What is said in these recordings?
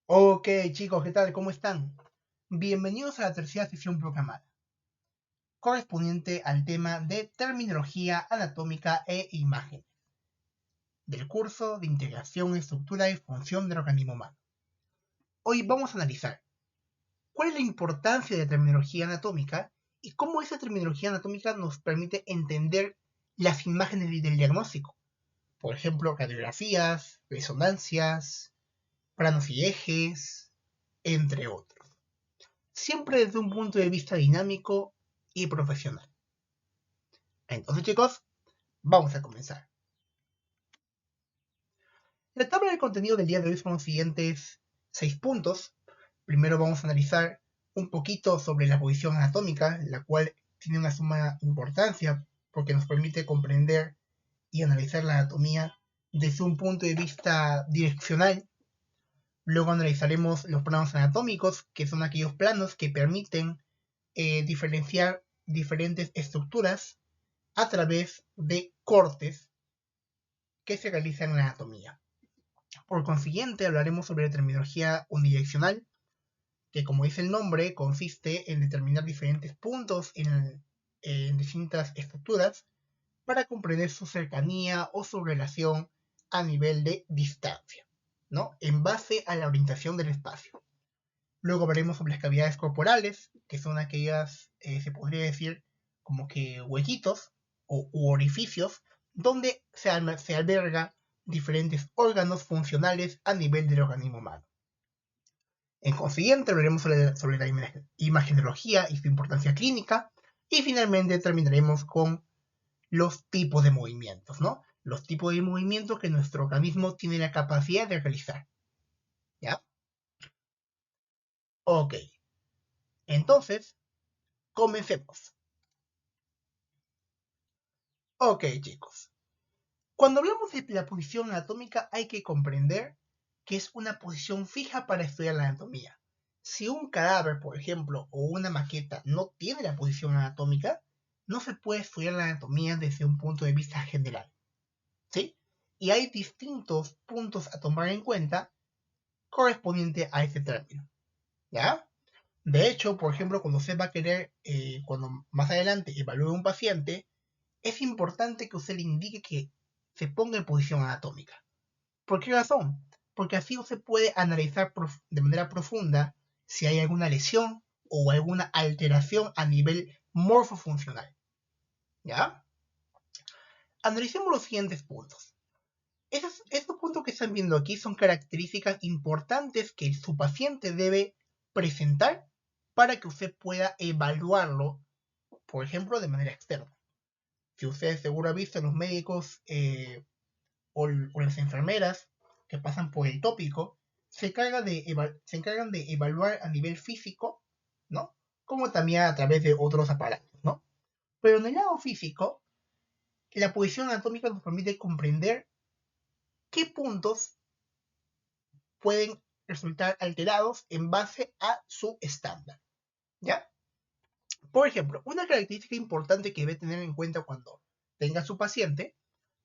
Ok, chicos, ¿qué tal? ¿Cómo están? Bienvenidos a la tercera sesión programada, correspondiente al tema de terminología anatómica e imágenes, del curso de integración, estructura y función del organismo humano. Hoy vamos a analizar cuál es la importancia de la terminología anatómica y cómo esa terminología anatómica nos permite entender las imágenes del diagnóstico. Por ejemplo, radiografías, resonancias, planos y ejes, entre otros. Siempre desde un punto de vista dinámico y profesional. Entonces, chicos, vamos a comenzar. La tabla de contenido del día de hoy son los siguientes 6 puntos. Primero vamos a analizar un poquito sobre la posición anatómica, la cual tiene una suma importancia porque nos permite comprender y analizar la anatomía desde un punto de vista direccional. Luego analizaremos los planos anatómicos, que son aquellos planos que permiten diferenciar diferentes estructuras a través de cortes que se realizan en la anatomía. Por consiguiente, hablaremos sobre la terminología unidireccional, que como dice el nombre, consiste en determinar diferentes puntos en distintas estructuras para comprender su cercanía o su relación a nivel de distancia, ¿no? En base a la orientación del espacio. Luego hablaremos sobre las cavidades corporales, que son aquellas, se podría decir, como que huequitos u orificios, donde se alberga diferentes órganos funcionales a nivel del organismo humano. En consiguiente, hablaremos sobre la imagenología y su importancia clínica, y finalmente terminaremos con los tipos de movimientos, ¿no? Los tipos de movimientos que nuestro organismo tiene la capacidad de realizar, ¿ya? Ok, entonces, comencemos. Ok, chicos. Cuando hablamos de la posición anatómica hay que comprender que es una posición fija para estudiar la anatomía. Si un cadáver, por ejemplo, o una maqueta no tiene la posición anatómica, no se puede estudiar la anatomía desde un punto de vista general, ¿sí? Y hay distintos puntos a tomar en cuenta correspondiente a ese término, ¿ya? De hecho, por ejemplo, cuando se va a querer, cuando más adelante evalúe un paciente, es importante que usted le indique que se ponga en posición anatómica. ¿Por qué razón? Porque así usted puede analizar de manera profunda si hay alguna lesión o alguna alteración a nivel morfofuncional. ¿Ya? Analicemos los siguientes puntos. Estos puntos que están viendo aquí son características importantes que su paciente debe presentar para que usted pueda evaluarlo, por ejemplo, de manera externa. Si usted seguro ha visto a los médicos o las enfermeras que pasan por el tópico, se encargan de evaluar a nivel físico, ¿no? Como también a través de otros aparatos, ¿no? Pero en el lado físico, la posición anatómica nos permite comprender qué puntos pueden resultar alterados en base a su estándar, ¿ya? Por ejemplo, una característica importante que debe tener en cuenta cuando tenga su paciente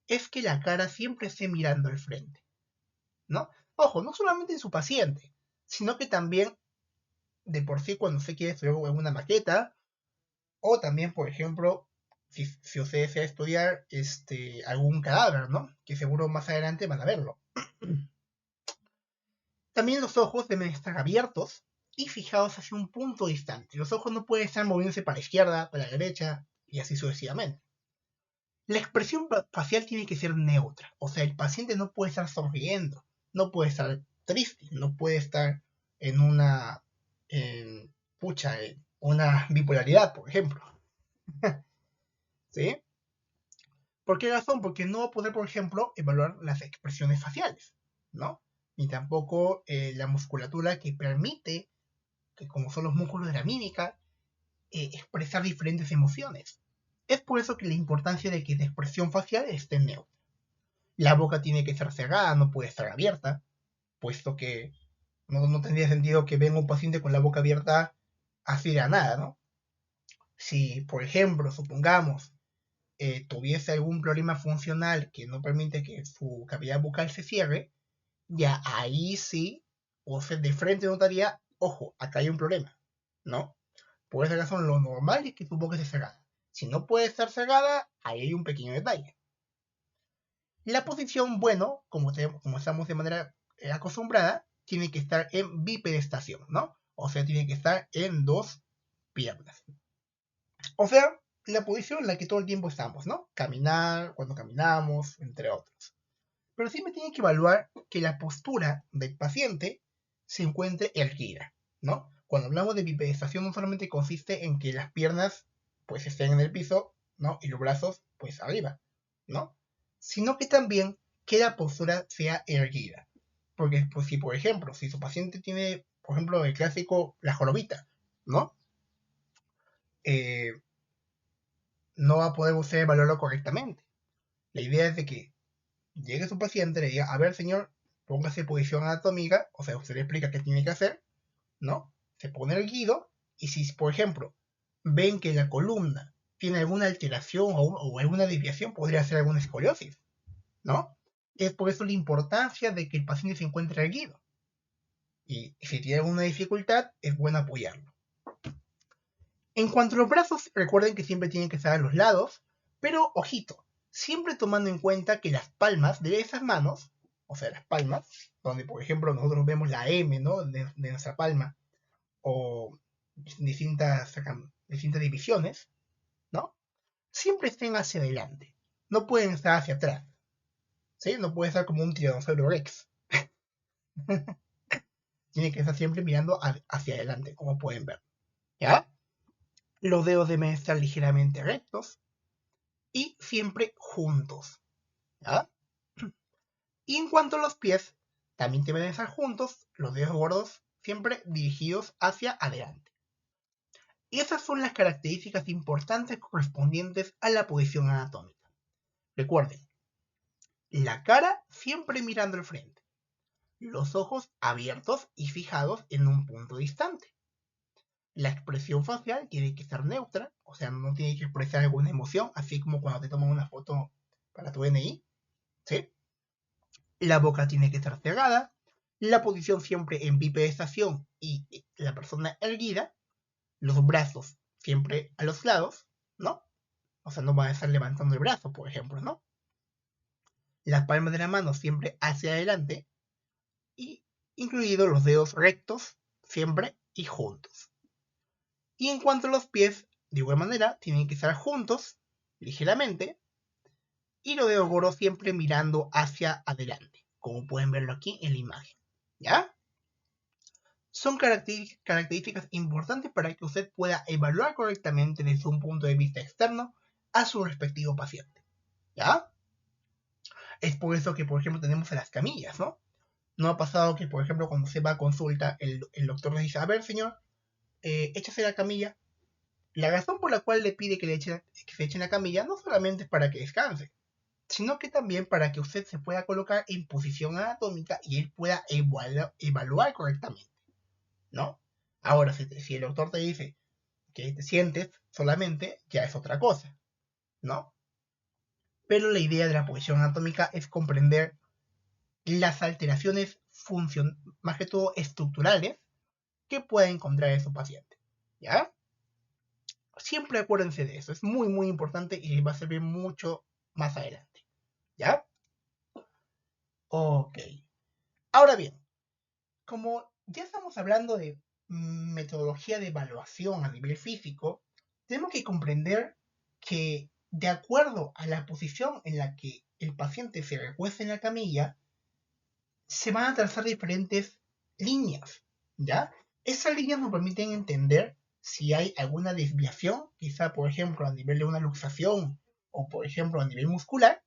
es que la cara siempre esté mirando al frente, ¿no? Ojo, no solamente en su paciente, sino que también de por sí cuando usted quiere estudiar en una maqueta, o también, por ejemplo, si usted desea estudiar algún cadáver, ¿no? Que seguro más adelante van a verlo. También los ojos deben estar abiertos y fijados hacia un punto distante. Los ojos no pueden estar moviéndose para la izquierda, para la derecha y así sucesivamente. La expresión facial tiene que ser neutra, o sea, el paciente no puede estar sonriendo, no puede estar triste, no puede estar en una, en una bipolaridad, por ejemplo. ¿Sí? ¿Por qué razón? Porque no va a poder, por ejemplo, evaluar las expresiones faciales, ¿no? Ni tampoco la musculatura que permite, que como son los músculos de la mímica, expresar diferentes emociones. Es por eso que la importancia de que la expresión facial esté neutra. La boca tiene que estar cerrada, no puede estar abierta, puesto que no tendría sentido que venga un paciente con la boca abierta así de nada, ¿no? Si, por ejemplo, supongamos, tuviese algún problema funcional que no permite que su cavidad bucal se cierre, ya ahí sí usted de frente notaría, ojo, acá hay un problema, ¿no? Por esa razón, lo normal es que tu boca esté cerrada. Si no puede estar cerrada, ahí hay un pequeño detalle. La posición, bueno, como estamos de manera acostumbrada, tiene que estar en bipedestación, ¿no? O sea, tiene que estar en dos piernas. O sea, la posición en la que todo el tiempo estamos, ¿no? Caminar, cuando caminamos, entre otros. Pero siempre tiene que evaluar que la postura del paciente se encuentre erguida, ¿no? Cuando hablamos de bipedestación no solamente consiste en que las piernas pues estén en el piso, ¿no? Y los brazos pues arriba, ¿no? Sino que también que la postura sea erguida. Porque pues, si por ejemplo, si su paciente tiene, por ejemplo, el clásico, la jorobita, ¿no? Eh, no va a poder usted evaluarlo correctamente. La idea es de que llegue su paciente y le diga, a ver señor, póngase en posición anatómica, o sea, usted le explica qué tiene que hacer, ¿no? Se pone erguido y si, por ejemplo, ven que la columna tiene alguna alteración o alguna desviación, podría ser alguna escoliosis, ¿no? Es por eso la importancia de que el paciente se encuentre erguido. Y si tiene alguna dificultad, es bueno apoyarlo. En cuanto a los brazos, recuerden que siempre tienen que estar a los lados, pero ojito, siempre tomando en cuenta que las palmas de esas manos, o sea, las palmas, donde por ejemplo nosotros vemos la M, ¿no? de nuestra palma, o distintas, distintas divisiones, ¿no? Siempre estén hacia adelante. No pueden estar hacia atrás. ¿Sí? No puede estar como un tiranosaurio rex. Tiene que estar siempre mirando hacia adelante, como pueden ver. ¿Ya? Los dedos deben estar ligeramente rectos y siempre juntos. ¿Ya? Y en cuanto a los pies, también deben estar juntos, los dedos gordos siempre dirigidos hacia adelante. Y esas son las características importantes correspondientes a la posición anatómica. Recuerden, la cara siempre mirando al frente, los ojos abiertos y fijados en un punto distante. La expresión facial tiene que ser neutra, o sea, no tiene que expresar alguna emoción, así como cuando te toman una foto para tu DNI, ¿sí? La boca tiene que estar cerrada, la posición siempre en bipedestación y la persona erguida, los brazos siempre a los lados, ¿no? O sea, no van a estar levantando el brazo, por ejemplo, ¿no? Las palmas de la mano siempre hacia adelante y incluidos los dedos rectos siempre y juntos. Y en cuanto a los pies, de igual manera, tienen que estar juntos, ligeramente, y los dedos gordos siempre mirando hacia adelante, como pueden verlo aquí en la imagen. ¿Ya? Son características importantes para que usted pueda evaluar correctamente desde un punto de vista externo a su respectivo paciente. ¿Ya? Es por eso que, por ejemplo, tenemos a las camillas, ¿no? No ha pasado que, por ejemplo, cuando se va a consulta, el doctor le dice, a ver, señor, échase la camilla. La razón por la cual le pide que se eche en la camilla no solamente es para que descanse, sino que también para que usted se pueda colocar en posición anatómica y él pueda evaluar correctamente, ¿no? Ahora, si el doctor te dice que te sientes solamente, ya es otra cosa, ¿no? Pero la idea de la posición anatómica es comprender las alteraciones más que todo estructurales que pueda encontrar en su paciente, ¿ya? Siempre acuérdense de eso, es muy muy importante y les va a servir mucho más adelante, ¿ya? Ok. Ahora bien, como ya estamos hablando de metodología de evaluación a nivel físico, tenemos que comprender que de acuerdo a la posición en la que el paciente se recuesta en la camilla, se van a trazar diferentes líneas, ¿ya? Esas líneas nos permiten entender si hay alguna desviación, quizá por ejemplo a nivel de una luxación o por ejemplo a nivel muscular,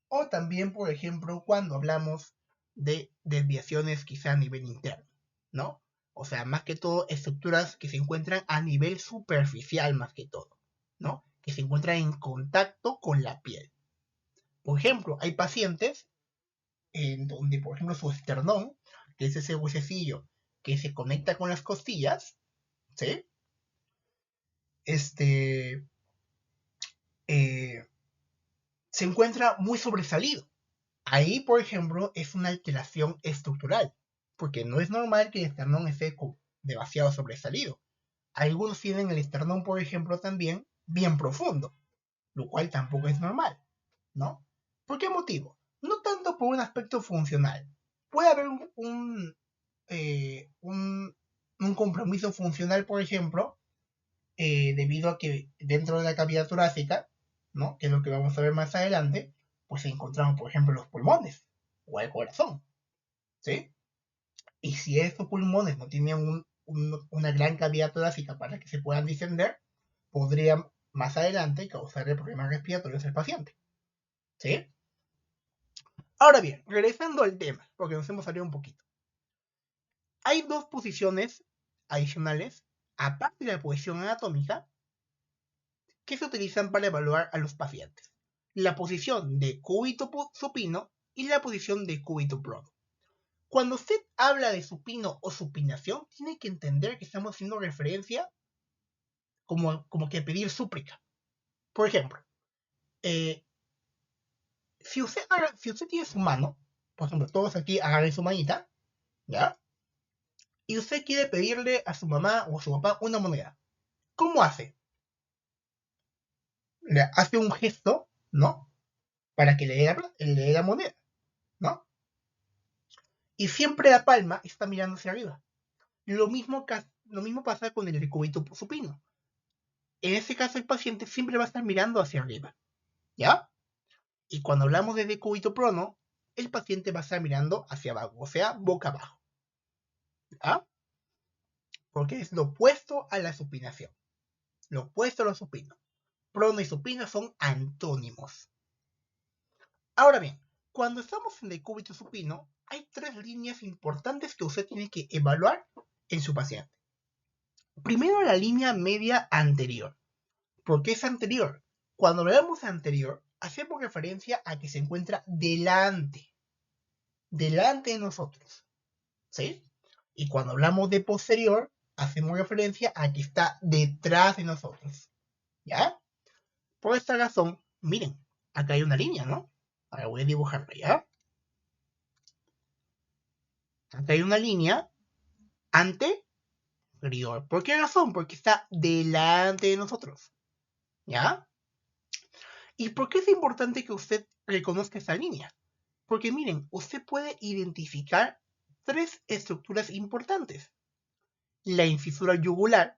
o también por ejemplo cuando hablamos de desviaciones quizá a nivel interno, ¿no? O sea, más que todo estructuras que se encuentran a nivel superficial más que todo, ¿no? Que se encuentran en contacto con la piel. Por ejemplo, hay pacientes en donde, por ejemplo, su esternón, que es ese huesecillo que se conecta con las costillas, ¿sí? Este, eh, se encuentra muy sobresalido. Ahí, por ejemplo, es una alteración estructural, porque no es normal que el esternón esté demasiado sobresalido. Algunos tienen el esternón, por ejemplo, también bien profundo, lo cual tampoco es normal, ¿no? ¿Por qué motivo? No tanto por un aspecto funcional. Puede haber un compromiso funcional, por ejemplo, debido a que dentro de la cavidad torácica, ¿no? Que es lo que vamos a ver más adelante, pues encontramos, por ejemplo, los pulmones o el corazón, ¿sí? Y si estos pulmones no tienen una gran cavidad torácica para que se puedan distender, podrían más adelante causarle problemas respiratorios al paciente, ¿sí? Ahora bien, regresando al tema, porque nos hemos salido un poquito. Hay dos posiciones adicionales, aparte de la posición anatómica, que se utilizan para evaluar a los pacientes. La posición de cúbito supino y la posición de cúbito prono. Cuando usted habla de supino o supinación, tiene que entender que estamos haciendo referencia como que pedir súplica. Por ejemplo, si usted tiene su mano, por ejemplo, todos aquí agarren su manita, ¿ya? Y usted quiere pedirle a su mamá o a su papá una moneda. ¿Cómo hace? Le hace un gesto, ¿no? Para que le dé la moneda, ¿no? Y siempre la palma está mirando hacia arriba. Lo mismo pasa con el decúbito supino. En este caso, el paciente siempre va a estar mirando hacia arriba, ¿ya? Y cuando hablamos de decúbito prono, el paciente va a estar mirando hacia abajo, o sea, boca abajo, ¿ya? Porque es lo opuesto a la supinación. Lo opuesto a lo supino. Prono y supino son antónimos. Ahora bien, cuando estamos en decúbito supino, hay tres líneas importantes que usted tiene que evaluar en su paciente. Primero, la línea media anterior. ¿Por qué es anterior? Cuando hablamos de anterior, hacemos referencia a que se encuentra delante de nosotros, ¿sí? Y cuando hablamos de posterior, hacemos referencia a que está detrás de nosotros, ¿ya? Por esta razón, miren, acá hay una línea, ¿no? Ahora voy a dibujarla, ¿ya? Acá hay una línea anterior. ¿Por qué razón? Porque está delante de nosotros, ¿ya? ¿Y por qué es importante que usted reconozca esa línea? Porque miren, usted puede identificar tres estructuras importantes. La incisura yugular,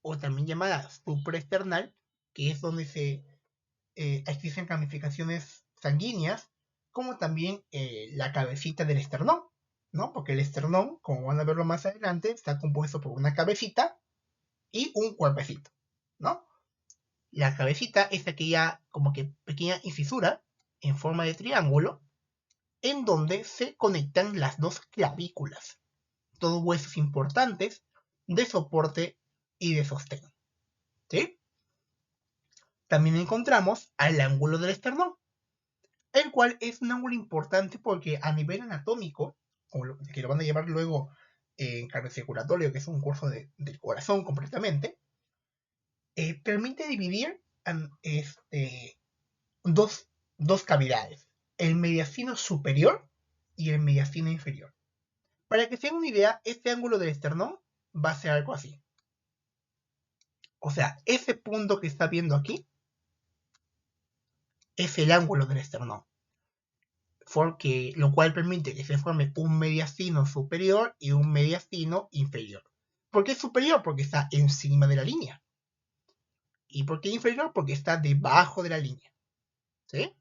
o también llamada supraesternal, que es donde existen ramificaciones sanguíneas, como también la cabecita del esternón, ¿no? Porque el esternón, como van a verlo más adelante, está compuesto por una cabecita y un cuerpecito, ¿no? La cabecita es aquella como que pequeña incisura en forma de triángulo en donde se conectan las dos clavículas, dos huesos importantes de soporte y de sostén, ¿sí? También encontramos al ángulo del esternón, el cual es un ángulo importante porque a nivel anatómico, que lo van a llevar luego en cardiocirculatorio, que es un curso del corazón completamente, permite dividir dos cavidades, el mediastino superior y el mediastino inferior. Para que se den una idea, este ángulo del esternón va a ser algo así. O sea, ese punto que está viendo aquí es el ángulo del esternón, lo cual permite que se forme un mediastino superior y un mediastino inferior. ¿Por qué superior? Porque está encima de la línea. ¿Y por qué inferior? Porque está debajo de la línea, ¿sí?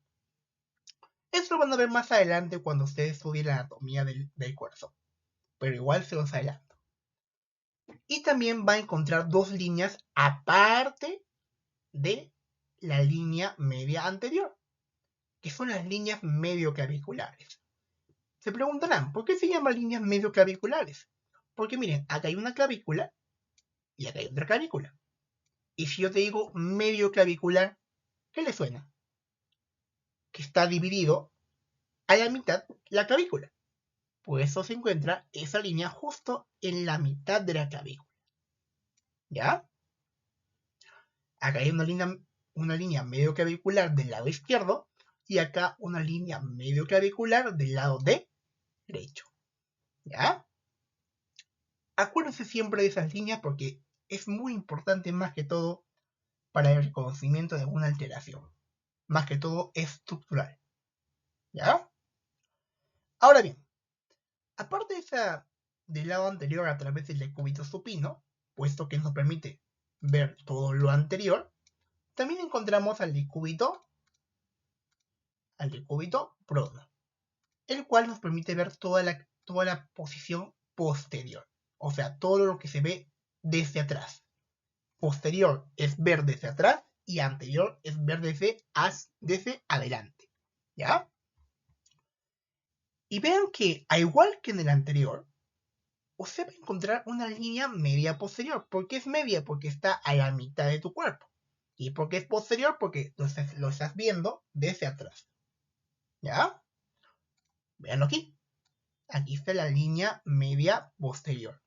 Esto lo van a ver más adelante cuando ustedes estudien la anatomía del corazón, pero igual se los adelanto. Y también va a encontrar dos líneas aparte de la línea media anterior, que son las líneas medioclaviculares. Se preguntarán, ¿por qué se llaman líneas medioclaviculares? Porque miren, acá hay una clavícula y acá hay otra clavícula. Y si yo te digo medioclavicular, ¿qué le suena? Que está dividido a la mitad la clavícula. Por eso se encuentra esa línea justo en la mitad de la clavícula. ¿Ya? Acá hay una línea medioclavicular del lado izquierdo y acá una línea medioclavicular del lado derecho. ¿Ya? Acuérdense siempre de esas líneas porque es muy importante más que todo para el reconocimiento de alguna alteración. Más que todo estructural. ¿Ya? Ahora bien, aparte del lado anterior a través del decúbito supino, puesto que nos permite ver todo lo anterior, también encontramos al decúbito prono, el cual nos permite ver toda la posición posterior, o sea, todo lo que se ve desde atrás. Posterior es ver desde atrás y anterior es ver desde adelante. ¿Ya? Y vean que, al igual que en el anterior, usted va a encontrar una línea media posterior. ¿Por qué es media? Porque está a la mitad de tu cuerpo. ¿Y por qué es posterior? Porque lo estás viendo desde atrás. ¿Ya? Veanlo aquí. Aquí está la línea media posterior.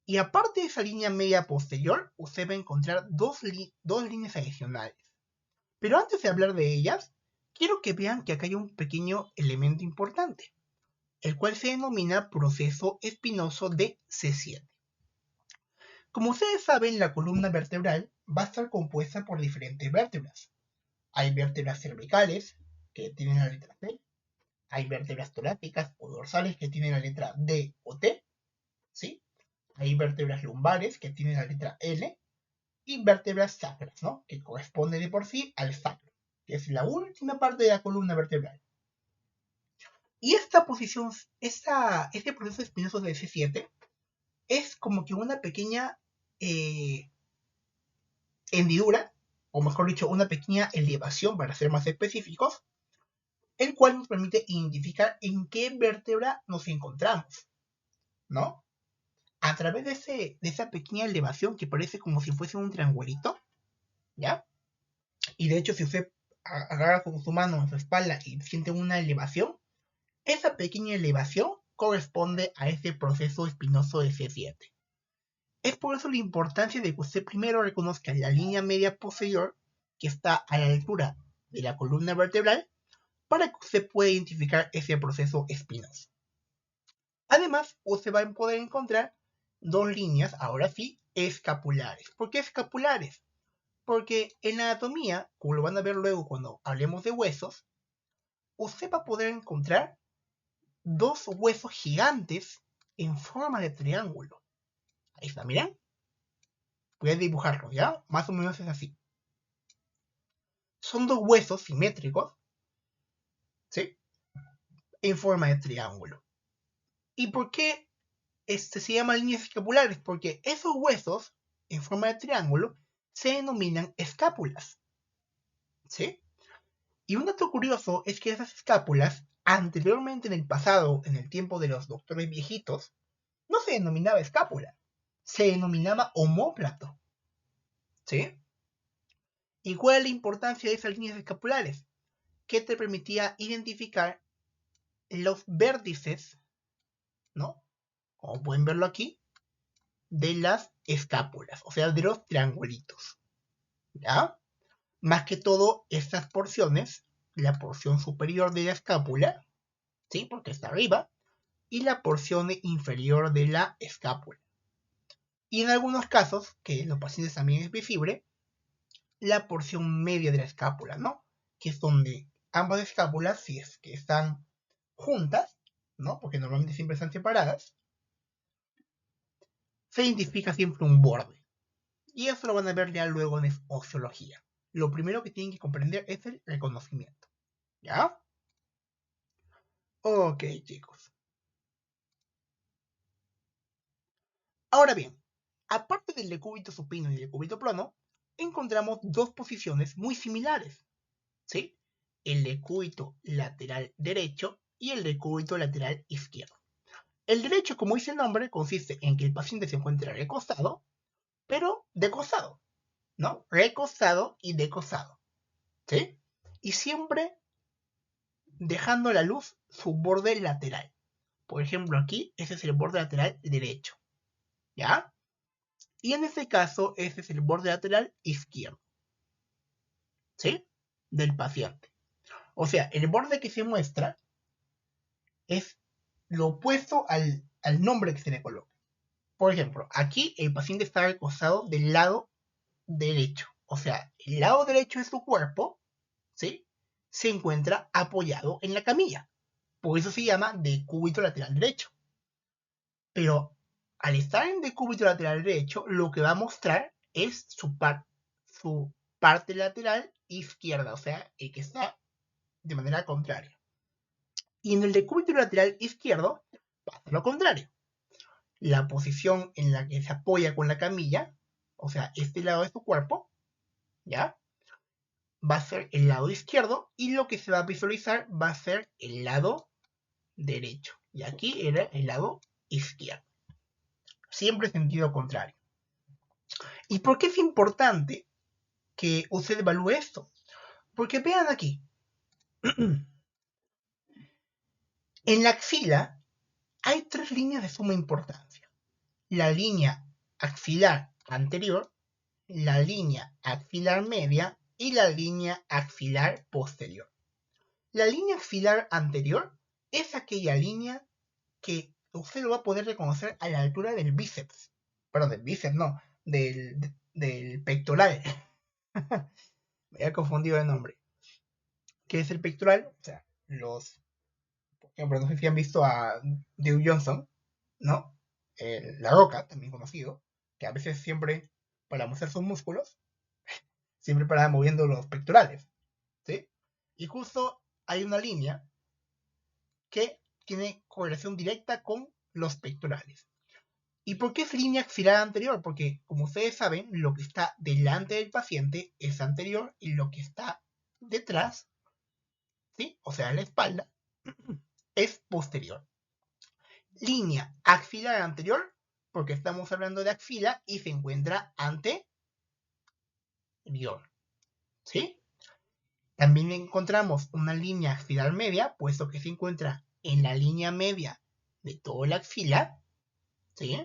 Y aparte de esa línea media posterior, usted va a encontrar dos líneas adicionales. Pero antes de hablar de ellas, quiero que vean que acá hay un pequeño elemento importante, el cual se denomina proceso espinoso de C7. Como ustedes saben, la columna vertebral va a estar compuesta por diferentes vértebras. Hay vértebras cervicales, que tienen la letra C. Hay vértebras torácicas o dorsales que tienen la letra D o T. ¿Sí? Hay vértebras lumbares que tienen la letra L. Y vértebras sacras, ¿no? Que corresponde de por sí al sacro, que es la última parte de la columna vertebral. Y esta posición, este proceso espinoso de C7 es como que una pequeña hendidura, o mejor dicho, una pequeña elevación para ser más específicos, el cual nos permite identificar en qué vértebra nos encontramos, ¿no? A través de esa pequeña elevación que parece como si fuese un triangulito, ¿ya? Y de hecho, si usted agarra con su mano en su espalda y siente una elevación, esa pequeña elevación corresponde a ese proceso espinoso de C7. Es por eso la importancia de que usted primero reconozca la línea media posterior que está a la altura de la columna vertebral para que usted pueda identificar ese proceso espinoso. Además, usted va a poder encontrar dos líneas, ahora sí, escapulares. ¿Por qué escapulares? Porque en la anatomía, como lo van a ver luego cuando hablemos de huesos, usted va a poder encontrar dos huesos gigantes en forma de triángulo. Ahí está, miren. Voy a dibujarlo, ¿ya? Más o menos es así. Son dos huesos simétricos, ¿sí? En forma de triángulo. ¿Y por qué se llaman líneas escapulares? Porque esos huesos, en forma de triángulo, se denominan escápulas, ¿sí? Y un dato curioso es que esas escápulas, anteriormente en el pasado, en el tiempo de los doctores viejitos, no se denominaba escápula, se denominaba omóplato, ¿sí? ¿Y cuál es la importancia de esas líneas escapulares? Que te permitía identificar los vértices, ¿no? Como pueden verlo aquí, de las escápulas, o sea, de los triangulitos, ¿ya? Más que todo, estas porciones, la porción superior de la escápula, ¿sí? Porque está arriba, y la porción inferior de la escápula. Y en algunos casos, que en los pacientes también es visible, la porción media de la escápula, ¿no? Que es donde ambas escápulas, si es que están juntas, ¿no? Porque normalmente siempre están separadas, se identifica siempre un borde. Y eso lo van a ver ya luego en osteología. Lo primero que tienen que comprender es el reconocimiento. ¿Ya? Ok, chicos. Ahora bien, aparte del decúbito supino y del decúbito plano, encontramos dos posiciones muy similares, ¿sí? El decúbito lateral derecho y el decúbito lateral izquierdo. El derecho, como dice el nombre, consiste en que el paciente se encuentra recostado, pero de costado, ¿no? Recostado y de costado, ¿sí? Y siempre dejando a la luz su borde lateral. Por ejemplo, aquí, ese es el borde lateral derecho, ¿ya? Y en este caso, ese es el borde lateral izquierdo, ¿sí? Del paciente. O sea, el borde que se muestra es lo opuesto al nombre que se le coloca. por ejemplo, aquí el paciente está recostado del lado derecho. O sea, el lado derecho de su cuerpo, ¿sí? Se encuentra apoyado en la camilla. Por eso se llama decúbito lateral derecho. Pero al estar en decúbito lateral derecho, lo que va a mostrar es su parte lateral izquierda, o sea, el que está de manera contraria. Y en el decúbito lateral izquierdo pasa lo contrario. La posición en la que se apoya con la camilla, o sea, este lado de su cuerpo, ¿ya? Va a ser el lado izquierdo y lo que se va a visualizar va a ser el lado derecho. Y aquí era el lado izquierdo. Siempre sentido contrario. ¿Y por qué es importante que usted evalúe esto? Porque vean aquí. En la axila hay 3 líneas de suma importancia. La línea axilar anterior, la línea axilar media y la línea axilar posterior. La línea axilar anterior es aquella línea que usted lo va a poder reconocer a la altura del bíceps. Perdón, del bíceps no, del pectoral. Me había confundido de nombre. ¿Qué es el pectoral? O sea, por ejemplo, no sé si han visto a Dwayne Johnson, ¿no? La Roca, también conocido, que a veces siempre, para mostrar sus músculos, siempre para moviendo los pectorales, ¿sí? Y justo hay una línea que tiene correlación directa con los pectorales. ¿Y por qué es línea axilar anterior? Porque, como ustedes saben, lo que está delante del paciente es anterior y lo que está detrás, ¿sí? O sea, la espalda, es posterior. Línea axilar anterior, porque estamos hablando de axila y se encuentra anterior, ¿sí? También encontramos una línea axilar media, puesto que se encuentra en la línea media de toda la axila, ¿sí?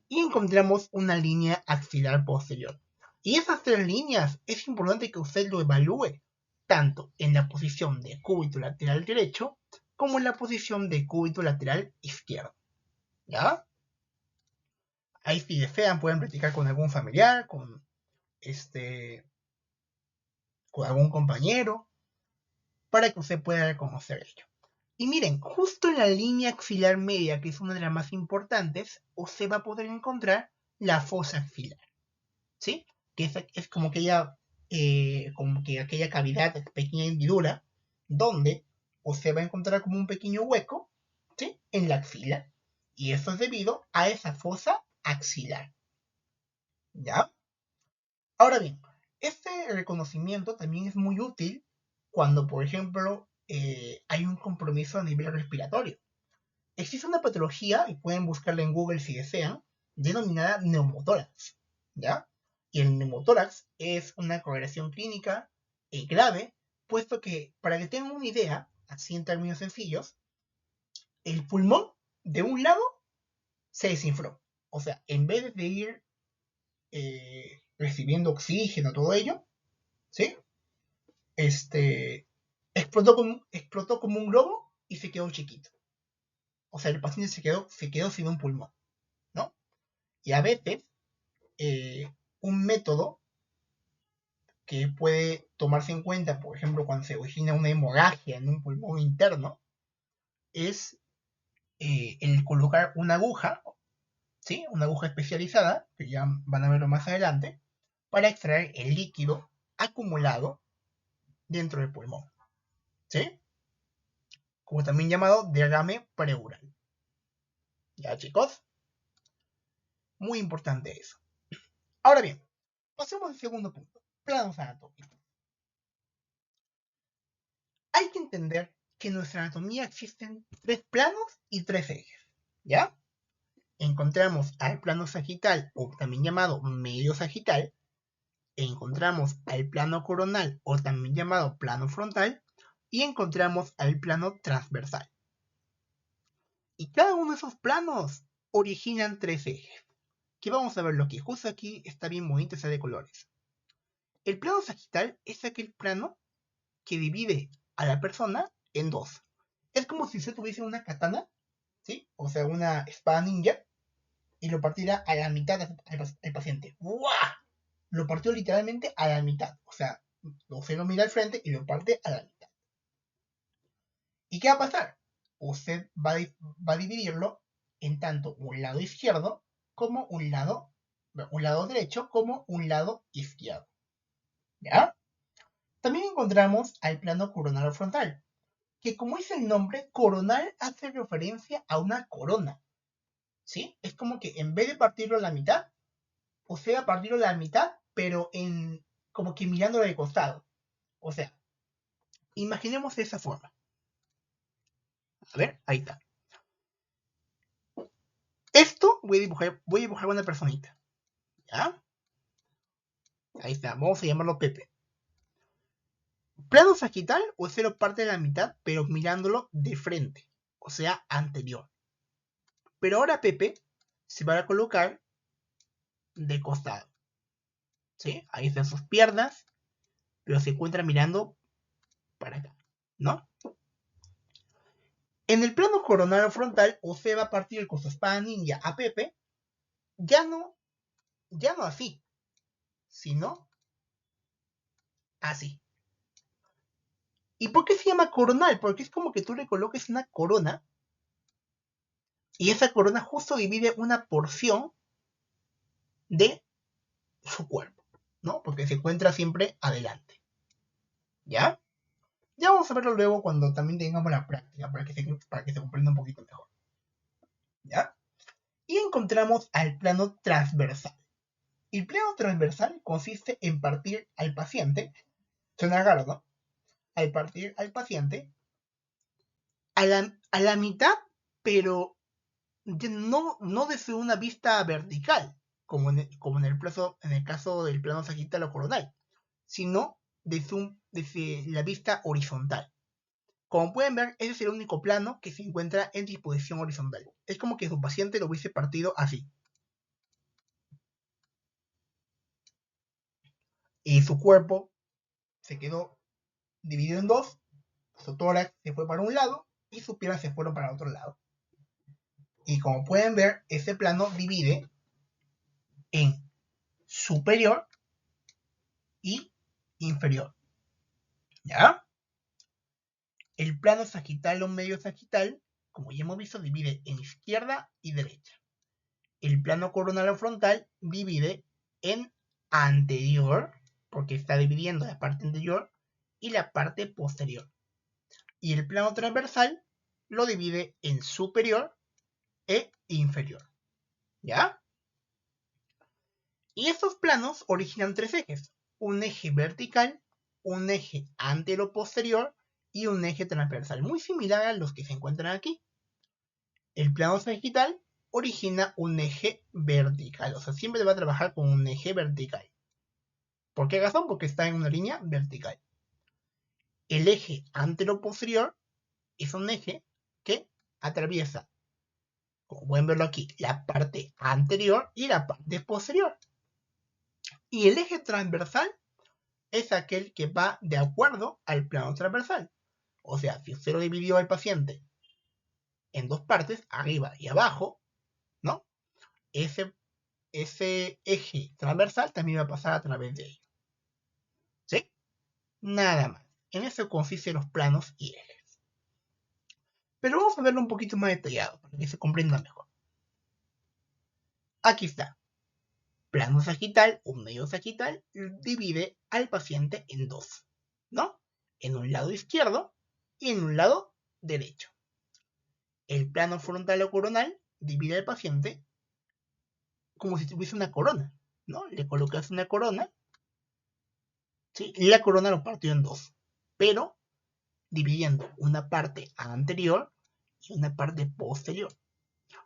Y encontramos una línea axilar posterior. Y esas 3 líneas es importante que usted lo evalúe, tanto en la posición de cúbito lateral derecho como en la posición de cúbito lateral izquierdo. ¿Ya? Ahí si desean pueden practicar con algún familiar, con algún compañero, para que usted pueda reconocer ello. Y miren, justo en la línea axilar media, que es una de las más importantes, usted va a poder encontrar la fosa axilar, ¿sí? Que es como aquella cavidad, pequeña hendidura, donde usted va a encontrar como un pequeño hueco, ¿sí? En la axila. Y eso es debido a esa fosa axilar. ¿Ya? Ahora bien, este reconocimiento también es muy útil cuando, por ejemplo, hay un compromiso a nivel respiratorio. Existe una patología, y pueden buscarla en Google si desean, denominada neumotórax, ¿ya? Y el neumotórax es una correlación clínica grave, puesto que, para que tengan una idea, así en términos sencillos, el pulmón de un lado se desinfló. O sea, en vez de ir recibiendo oxígeno, todo ello, ¿sí? Explotó como un globo y se quedó chiquito. O sea, el paciente se quedó sin un pulmón, ¿no? Y a veces, un método que puede tomarse en cuenta, por ejemplo, cuando se origina una hemorragia en un pulmón interno, es el colocar una aguja, ¿sí? Una aguja especializada, que ya van a verlo más adelante, para extraer el líquido acumulado dentro del pulmón, ¿sí? Como también llamado derrame pleural. ¿Ya, chicos? Muy importante eso. Ahora bien, pasemos al segundo punto, planos anatómicos. Hay que entender que en nuestra anatomía existen 3 planos y 3 ejes, ¿ya? Encontramos al plano sagital, o también llamado medio sagital, encontramos al plano coronal, o también llamado plano frontal, y encontramos al plano transversal. Y cada uno de esos planos originan 3 ejes, que vamos a verlo aquí. Justo aquí está bien bonito, está de colores. El plano sagital es aquel plano que divide a la persona en 2. Es como si usted tuviese una katana, ¿sí? O sea, una espada ninja, y lo partiera a la mitad al paciente. ¡Guau! Lo partió literalmente a la mitad. O sea, usted lo mira al frente y lo parte a la mitad. ¿Y qué va a pasar? Usted va a dividirlo en tanto un lado izquierdo como un lado derecho como un lado izquierdo. ¿Ya? También encontramos al plano coronal frontal, que como dice el nombre, coronal hace referencia a una corona. ¿Sí? Es como que en vez de partirlo a la mitad, usted va a partirlo a la mitad, pero como que mirándolo de costado. O sea, imaginemos de esa forma. A ver, ahí está. Esto voy a dibujar una personita. ¿Ya? Ahí está, vamos a llamarlo Pepe. Plano sagital, usted lo parte de la mitad, pero mirándolo de frente, o sea, anterior. Pero ahora Pepe se va a colocar de costado. ¿Sí? Ahí están sus piernas, pero se encuentra mirando para acá, ¿no? En el plano coronal o frontal, usted va a partir con su espada ninja a Pepe, ya no así, sino así. ¿Y por qué se llama coronal? Porque es como que tú le coloques una corona y esa corona justo divide una porción de su cuerpo, ¿no? Porque se encuentra siempre adelante. ¿Ya? Ya vamos a verlo luego cuando también tengamos la práctica para que se comprenda un poquito mejor. ¿Ya? Y encontramos al plano transversal. El plano transversal consiste en partir al paciente, suena raro, ¿no? Al partir al paciente a la mitad, pero no desde una vista vertical, como en el caso del plano sagital o coronal, sino desde la vista horizontal. Como pueden ver, ese es el único plano que se encuentra en disposición horizontal. Es como que su paciente lo hubiese partido así. Y su cuerpo se quedó dividido en dos, su tórax se fue para un lado y sus piernas se fueron para otro lado. Y como pueden ver, ese plano divide en superior y inferior. ¿Ya? El plano sagital o medio sagital, como ya hemos visto, divide en izquierda y derecha. El plano coronal o frontal divide en anterior, porque está dividiendo la parte anterior y la parte posterior. Y el plano transversal lo divide en superior e inferior. ¿Ya? Y estos planos originan tres ejes: un eje vertical, un eje antero-posterior y un eje transversal, muy similar a los que se encuentran aquí. El plano sagital origina un eje vertical, o sea, siempre va a trabajar con un eje vertical. ¿Por qué razón? Porque está en una línea vertical. El eje antero-posterior es un eje que atraviesa, como pueden verlo aquí, la parte anterior y la parte posterior. Y el eje transversal es aquel que va de acuerdo al plano transversal. O sea, si usted lo dividió al paciente en dos partes, arriba y abajo, ¿no? Ese eje transversal también va a pasar a través de ello. ¿Sí? Nada más. En eso consisten los planos y ejes. Pero vamos a verlo un poquito más detallado para que se comprenda mejor. Aquí está. Plano sagital o medio sagital divide al paciente en dos, ¿no? En un lado izquierdo y en un lado derecho. El plano frontal o coronal divide al paciente como si tuviese una corona, ¿no? Le colocas una corona, ¿sí? Y la corona lo partió en dos, pero dividiendo una parte anterior y una parte posterior.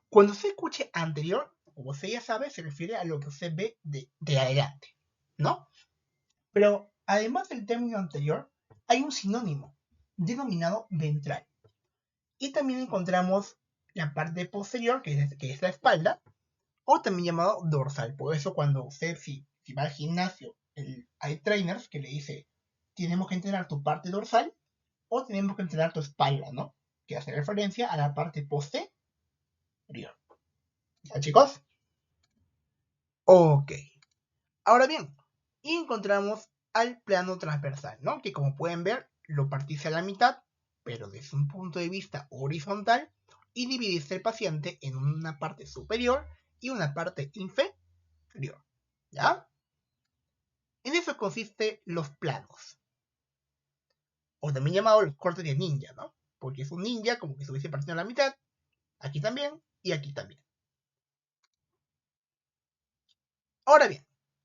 Cuando se escuche anterior, como usted ya sabe, se refiere a lo que usted ve de adelante, ¿no? Pero además del término anterior, hay un sinónimo denominado ventral. Y también encontramos la parte posterior, que es la espalda, o también llamado dorsal. Por eso cuando usted, si va al gimnasio, hay trainers que le dice, tenemos que entrenar tu parte dorsal o tenemos que entrenar tu espalda, ¿no? Que hace referencia a la parte posterior. ¿Ya, chicos? Ok. Ahora bien, y encontramos al plano transversal, ¿no? Que como pueden ver, lo partís a la mitad, pero desde un punto de vista horizontal, y dividís el paciente en una parte superior y una parte inferior, ¿ya? En eso consiste los planos, o también llamados los cortes de ninja, ¿no? Porque es un ninja como que se hubiese partido a la mitad, aquí también y aquí también. Ahora bien,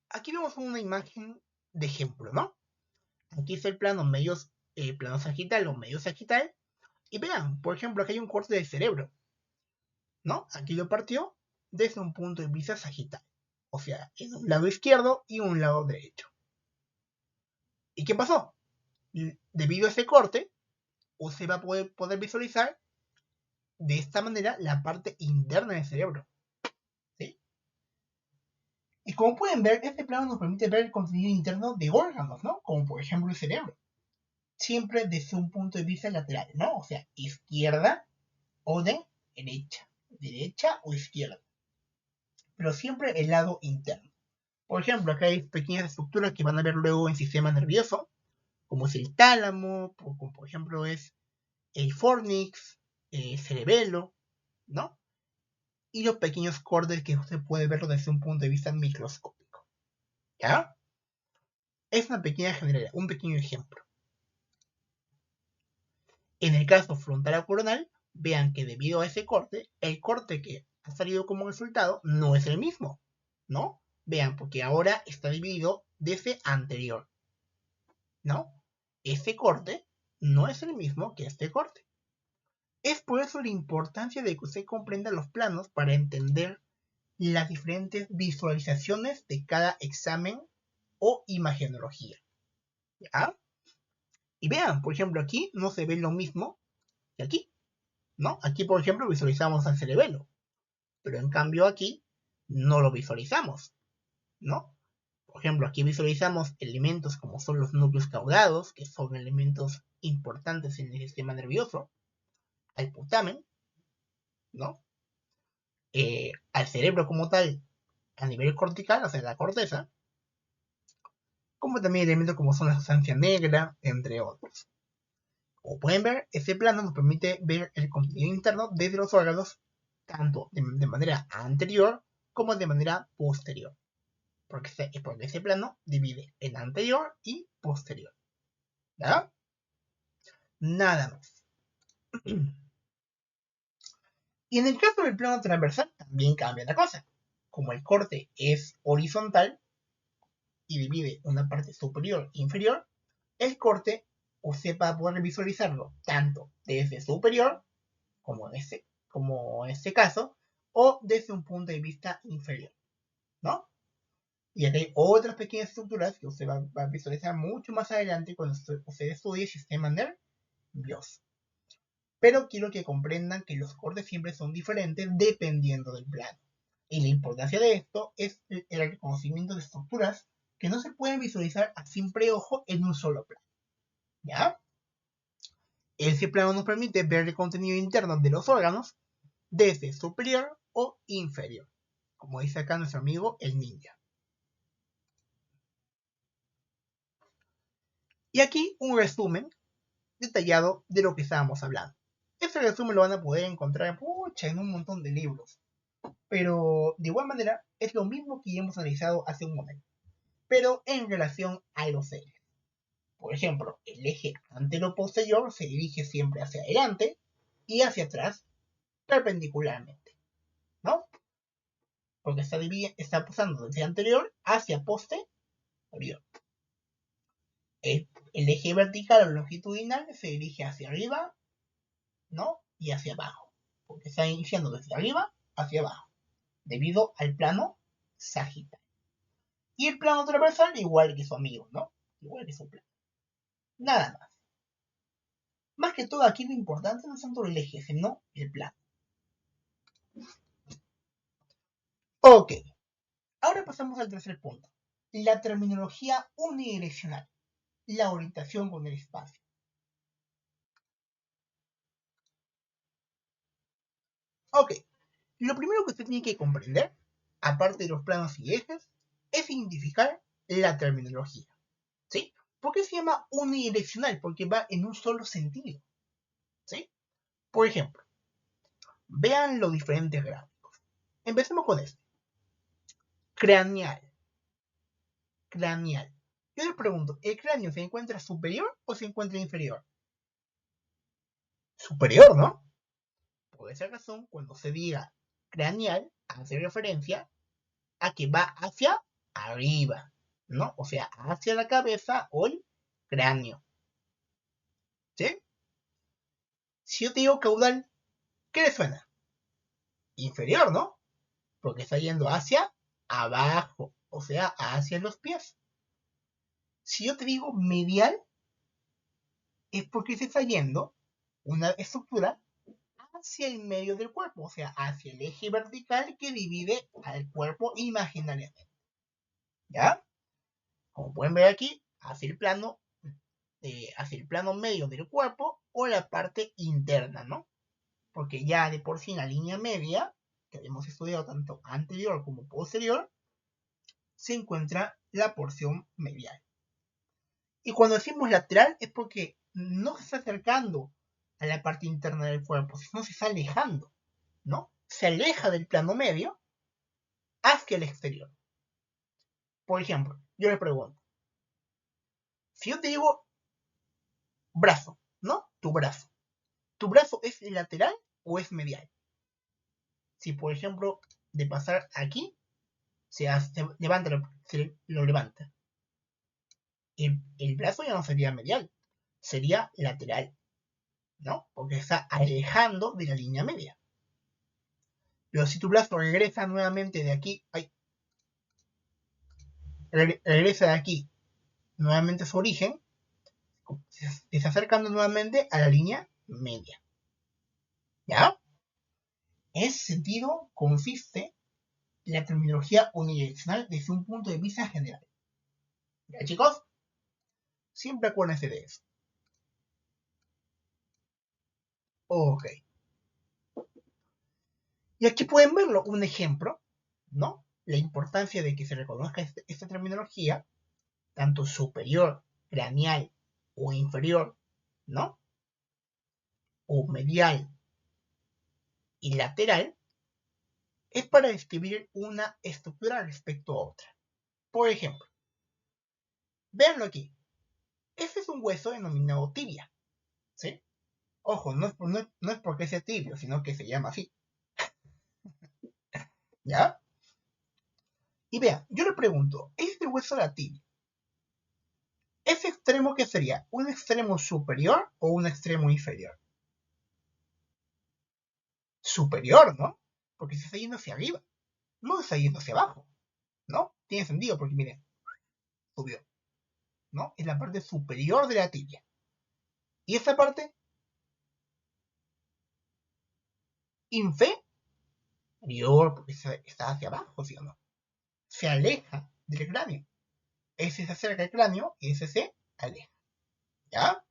aquí vemos una imagen de ejemplo, ¿no? Aquí está el plano sagital o medio sagital. Y vean, por ejemplo, aquí hay un corte de cerebro, ¿no? Aquí lo partió desde un punto de vista sagital. O sea, en un lado izquierdo y un lado derecho. ¿Y qué pasó? Debido a ese corte, usted va a poder visualizar de esta manera la parte interna del cerebro. ¿Sí? Y como pueden ver, este plano nos permite ver el contenido interno de órganos, ¿no? Como por ejemplo el cerebro. Siempre desde un punto de vista lateral, ¿no? O sea, izquierda o de derecha. Derecha o izquierda. Pero siempre el lado interno. Por ejemplo, acá hay pequeñas estructuras que van a ver luego en sistema nervioso, como es el tálamo, como por ejemplo es el fornix, el cerebelo, ¿no? Y los pequeños cortes que usted puede verlo desde un punto de vista microscópico. ¿Ya? Es una pequeña generalidad, un pequeño ejemplo. En el caso frontal o coronal, vean que debido a ese corte, el corte que ha salido como resultado no es el mismo, ¿no? Vean, porque ahora está dividido desde anterior, ¿no? Este corte no es el mismo que este corte. Es por eso la importancia de que usted comprenda los planos para entender las diferentes visualizaciones de cada examen o imagenología, ¿ya? Y vean, por ejemplo, aquí no se ve lo mismo que aquí, ¿no? Aquí, por ejemplo, visualizamos al cerebelo, pero en cambio aquí no lo visualizamos, ¿no? Por ejemplo, aquí visualizamos elementos como son los núcleos caudados, que son elementos importantes en el sistema nervioso, al putamen, ¿no? Al cerebro como tal, a nivel cortical, o sea, la corteza, como también elementos como son la sustancia negra, entre otros. Como pueden ver, este plano nos permite ver el contenido interno desde los órganos, tanto de manera anterior como de manera posterior. Porque ese plano divide en anterior y posterior. ¿Ya? Nada más. Y en el caso del plano transversal también cambia la cosa. Como el corte es horizontal y divide una parte superior e inferior, el corte usted va a poder visualizarlo tanto desde superior, como en este caso, o desde un punto de vista inferior, ¿no? Y aquí hay otras pequeñas estructuras que usted va a visualizar mucho más adelante cuando usted estudie el sistema nervioso. Pero quiero que comprendan que los cortes siempre son diferentes dependiendo del plano. Y la importancia de esto es el reconocimiento de estructuras que no se pueden visualizar a simple ojo en un solo plano. ¿Ya? Ese plano nos permite ver el contenido interno de los órganos desde superior o inferior, como dice acá nuestro amigo el ninja. Y aquí un resumen detallado de lo que estábamos hablando. Este resumen lo van a poder encontrar en un montón de libros, pero de igual manera es lo mismo que ya hemos analizado hace un momento, pero en relación a los ejes. Por ejemplo, el eje antero-posterior se dirige siempre hacia adelante y hacia atrás perpendicularmente, ¿no? Porque está pasando desde anterior hacia posterior. El eje vertical o longitudinal se dirige hacia arriba, ¿no? Y hacia abajo, porque está iniciando desde arriba hacia abajo, debido al plano sagital. Y el plano transversal igual que su amigo, ¿no? Igual que su plano. Nada más. Más que todo aquí lo importante no es tanto el eje, sino el plano. Ok, ahora pasamos al tercer punto. La terminología unidireccional. La orientación con el espacio. Ok, lo primero que usted tiene que comprender aparte de los planos y ejes, es identificar la terminología. ¿Sí? ¿Por qué se llama unidireccional? Porque va en un solo sentido. ¿Sí? Por ejemplo, vean los diferentes gráficos. Empecemos con este. Craneal. Craneal. Yo les pregunto, ¿el cráneo se encuentra superior o se encuentra inferior? Superior, ¿no? Por esa razón, cuando se diga craneal, hace referencia a que va hacia arriba, ¿no? O sea, hacia la cabeza o el cráneo. ¿Sí? Si yo te digo caudal, ¿qué le suena? Inferior, ¿no? Porque está yendo hacia abajo, o sea, hacia los pies. Si yo te digo medial, es porque se está yendo una estructura hacia el medio del cuerpo, o sea, hacia el eje vertical que divide al cuerpo imaginariamente. ¿Ya? Como pueden ver aquí, hacia el plano medio del cuerpo o la parte interna, ¿no? Porque ya de por sí en la línea media, que hemos estudiado tanto anterior como posterior, se encuentra la porción medial. Y cuando decimos lateral es porque no se está acercando a la parte interna del cuerpo, sino se está alejando, ¿no? Se aleja del plano medio hacia el exterior. Por ejemplo, yo le pregunto, si yo te digo brazo, ¿no? ¿Tu brazo es lateral o es medial? Si, por ejemplo, de pasar aquí, se levanta, lo levanta. El brazo ya no sería medial, sería lateral, ¿no? Porque está alejando de la línea media. Pero si tu brazo regresa nuevamente de aquí, regresa de aquí nuevamente a su origen, se está acercando nuevamente a la línea media. ¿Ya? En ese sentido consiste la terminología unidireccional desde un punto de vista general. ¿Ya, chicos? Siempre acuérdense de eso. Ok. Y aquí pueden verlo, un ejemplo, ¿no? La importancia de que se reconozca esta terminología, tanto superior, craneal o inferior, ¿no? O medial y lateral, es para describir una estructura respecto a otra. Por ejemplo, véanlo aquí. Este es un hueso denominado tibia, ¿sí? Ojo, no es porque sea tibio, sino que se llama así. ¿Ya? Y vean, yo le pregunto, ¿este hueso de la tibia, ese extremo qué sería? ¿Un extremo superior o un extremo inferior? Superior, ¿no? Porque se está yendo hacia arriba, no se está yendo hacia abajo, ¿no? Tiene sentido porque, miren, subió, ¿no? Es la parte superior de la tibia. Y esta parte inferior, porque está hacia abajo, ¿sí o no? Se aleja del cráneo. Ese se acerca al cráneo y ese se aleja. ¿Ya?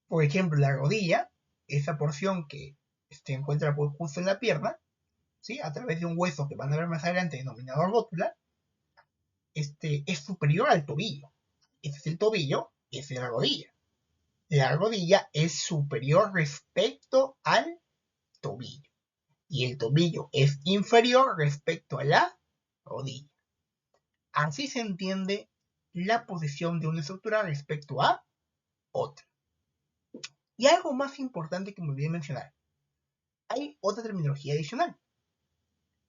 Por ejemplo, la rodilla, esa porción que se encuentra justo en la pierna, ¿sí? A través de un hueso que van a ver más adelante denominado rótula, es superior al tobillo. Ese es el tobillo, esa es la rodilla. La rodilla es superior respecto al tobillo. Y el tobillo es inferior respecto a la rodilla. Así se entiende la posición de una estructura respecto a otra. Y algo más importante que me olvidé mencionar. Hay otra terminología adicional.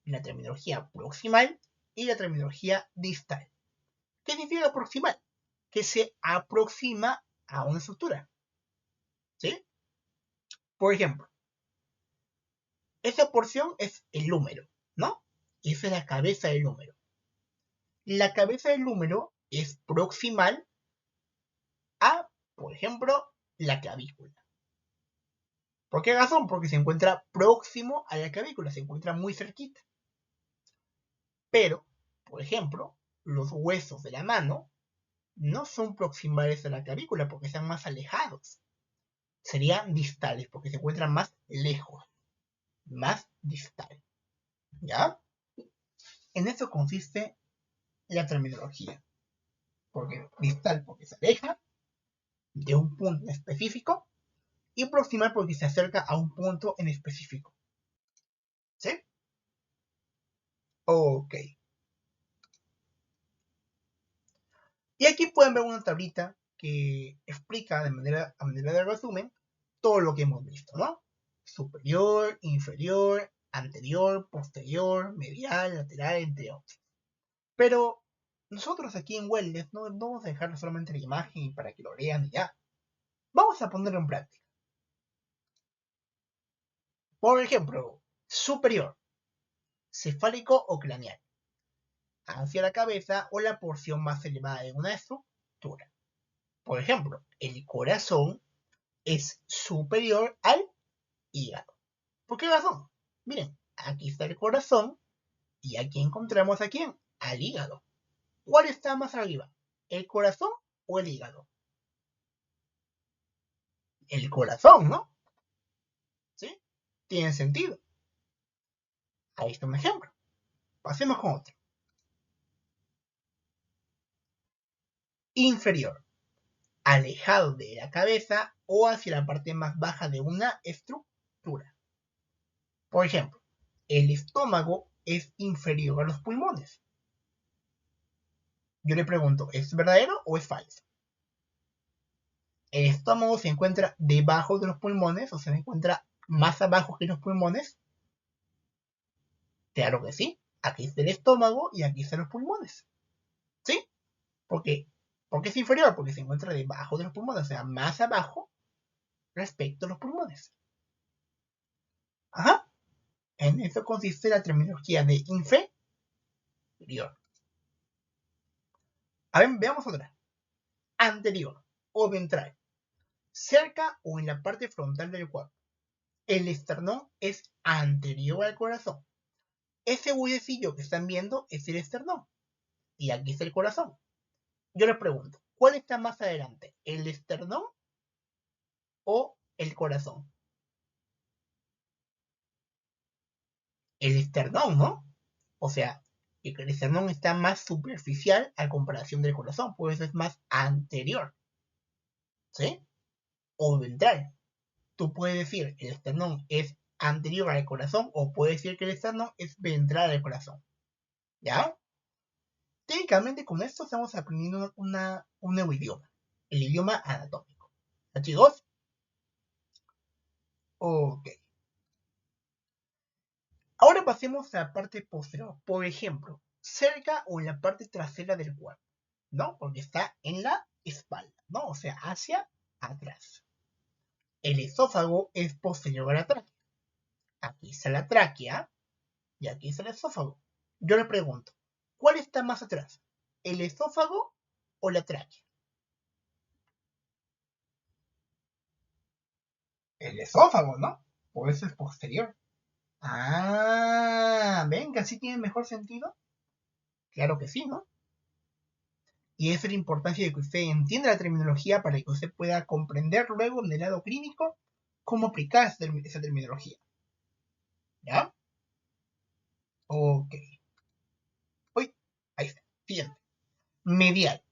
La terminología proximal y la terminología distal. ¿Qué significa proximal? Que se aproxima a una estructura. ¿Sí? Por ejemplo, esa porción es el húmero, ¿no? Esa es la cabeza del húmero. La cabeza del húmero es proximal a, por ejemplo, la clavícula. ¿Por qué razón? Porque se encuentra próximo a la clavícula, se encuentra muy cerquita. Pero, por ejemplo, los huesos de la mano no son proximales a la clavícula porque están más alejados. Serían distales porque se encuentran más lejos, más distales. ¿Ya? En eso consiste la terminología. Porque distal porque se aleja de un punto específico y proximal porque se acerca a un punto en específico. ¿Sí? Ok. Y aquí pueden ver una tablita que explica a manera de resumen todo lo que hemos visto, ¿no? Superior, inferior, anterior, posterior, medial, lateral, entre otros. Pero nosotros aquí en Wellness no vamos a dejar solamente la imagen para que lo lean y ya. Vamos a ponerlo en práctica. Por ejemplo, superior, cefálico o craneal, hacia la cabeza o la porción más elevada de una estructura. Por ejemplo, el corazón es superior al hígado. ¿Por qué razón? Miren, aquí está el corazón y aquí encontramos a quién, al hígado. ¿Cuál está más arriba? ¿El corazón o el hígado? El corazón, ¿no? ¿Sí? Tiene sentido. Ahí está un ejemplo. Pasemos con otro. Inferior, alejado de la cabeza o hacia la parte más baja de una estructura. Por ejemplo, el estómago es inferior a los pulmones. Yo le pregunto, ¿es verdadero o es falso? El estómago se encuentra debajo de los pulmones, o se encuentra más abajo que los pulmones. Claro que sí. Aquí está el estómago y aquí están los pulmones. ¿Sí? ¿Por qué? Porque es inferior, porque se encuentra debajo de los pulmones, o sea, más abajo respecto a los pulmones. Ajá. En eso consiste la terminología de inferior. A ver, veamos otra. Anterior o ventral. Cerca o en la parte frontal del cuerpo. El esternón es anterior al corazón. Ese huesecillo que están viendo es el esternón. Y aquí está el corazón. Yo les pregunto, ¿cuál está más adelante? ¿El esternón o el corazón? El esternón, ¿no? O sea, el esternón está más superficial a comparación del corazón, pues es más anterior. ¿Sí? O ventral. Tú puedes decir que el esternón es anterior al corazón o puedes decir que el esternón es ventral al corazón. ¿Ya? Técnicamente con esto estamos aprendiendo un nuevo idioma, el idioma anatómico. ¿Ya, chicos? Ok. Ahora pasemos a la parte posterior. Por ejemplo, cerca o en la parte trasera del cuerpo, ¿no? Porque está en la espalda, ¿no? O sea, hacia atrás. El esófago es posterior a la tráquea. Aquí está la tráquea y aquí está el esófago. Yo le pregunto, ¿cuál está más atrás? ¿El esófago o la tráquea? El esófago, ¿no? Por eso es posterior. Ah, ven que así tiene mejor sentido. Claro que sí, ¿no? Y esa es la importancia de que usted entienda la terminología para que usted pueda comprender luego en el lado clínico cómo aplicar esa terminología. ¿Ya? Ok. Uy, ahí está. Siguiente. Medial.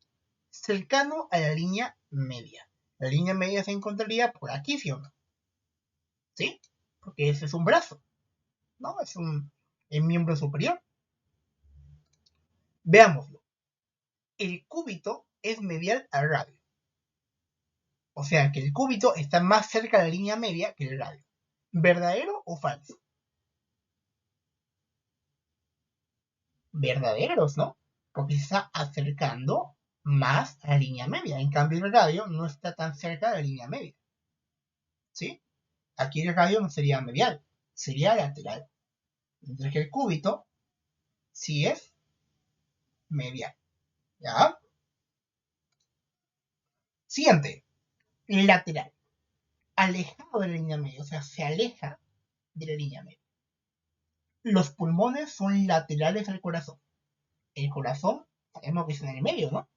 Cercano a la línea media. La línea media se encontraría por aquí, ¿sí o no? ¿Sí? Porque ese es un brazo, ¿no? Es el miembro superior. Veámoslo. El cúbito es medial al radio. O sea que el cúbito está más cerca de la línea media que el radio. ¿Verdadero o falso? Verdaderos, ¿no? Porque se está acercando más a la línea media. En cambio, el radio no está tan cerca de la línea media. ¿Sí? Aquí el radio no sería medial, sería lateral. Mientras que el cúbito sí es medial. ¿Ya? Siguiente. Lateral. Alejado de la línea media. O sea, se aleja de la línea media. Los pulmones son laterales al corazón. El corazón, sabemos que es en el medio, ¿no?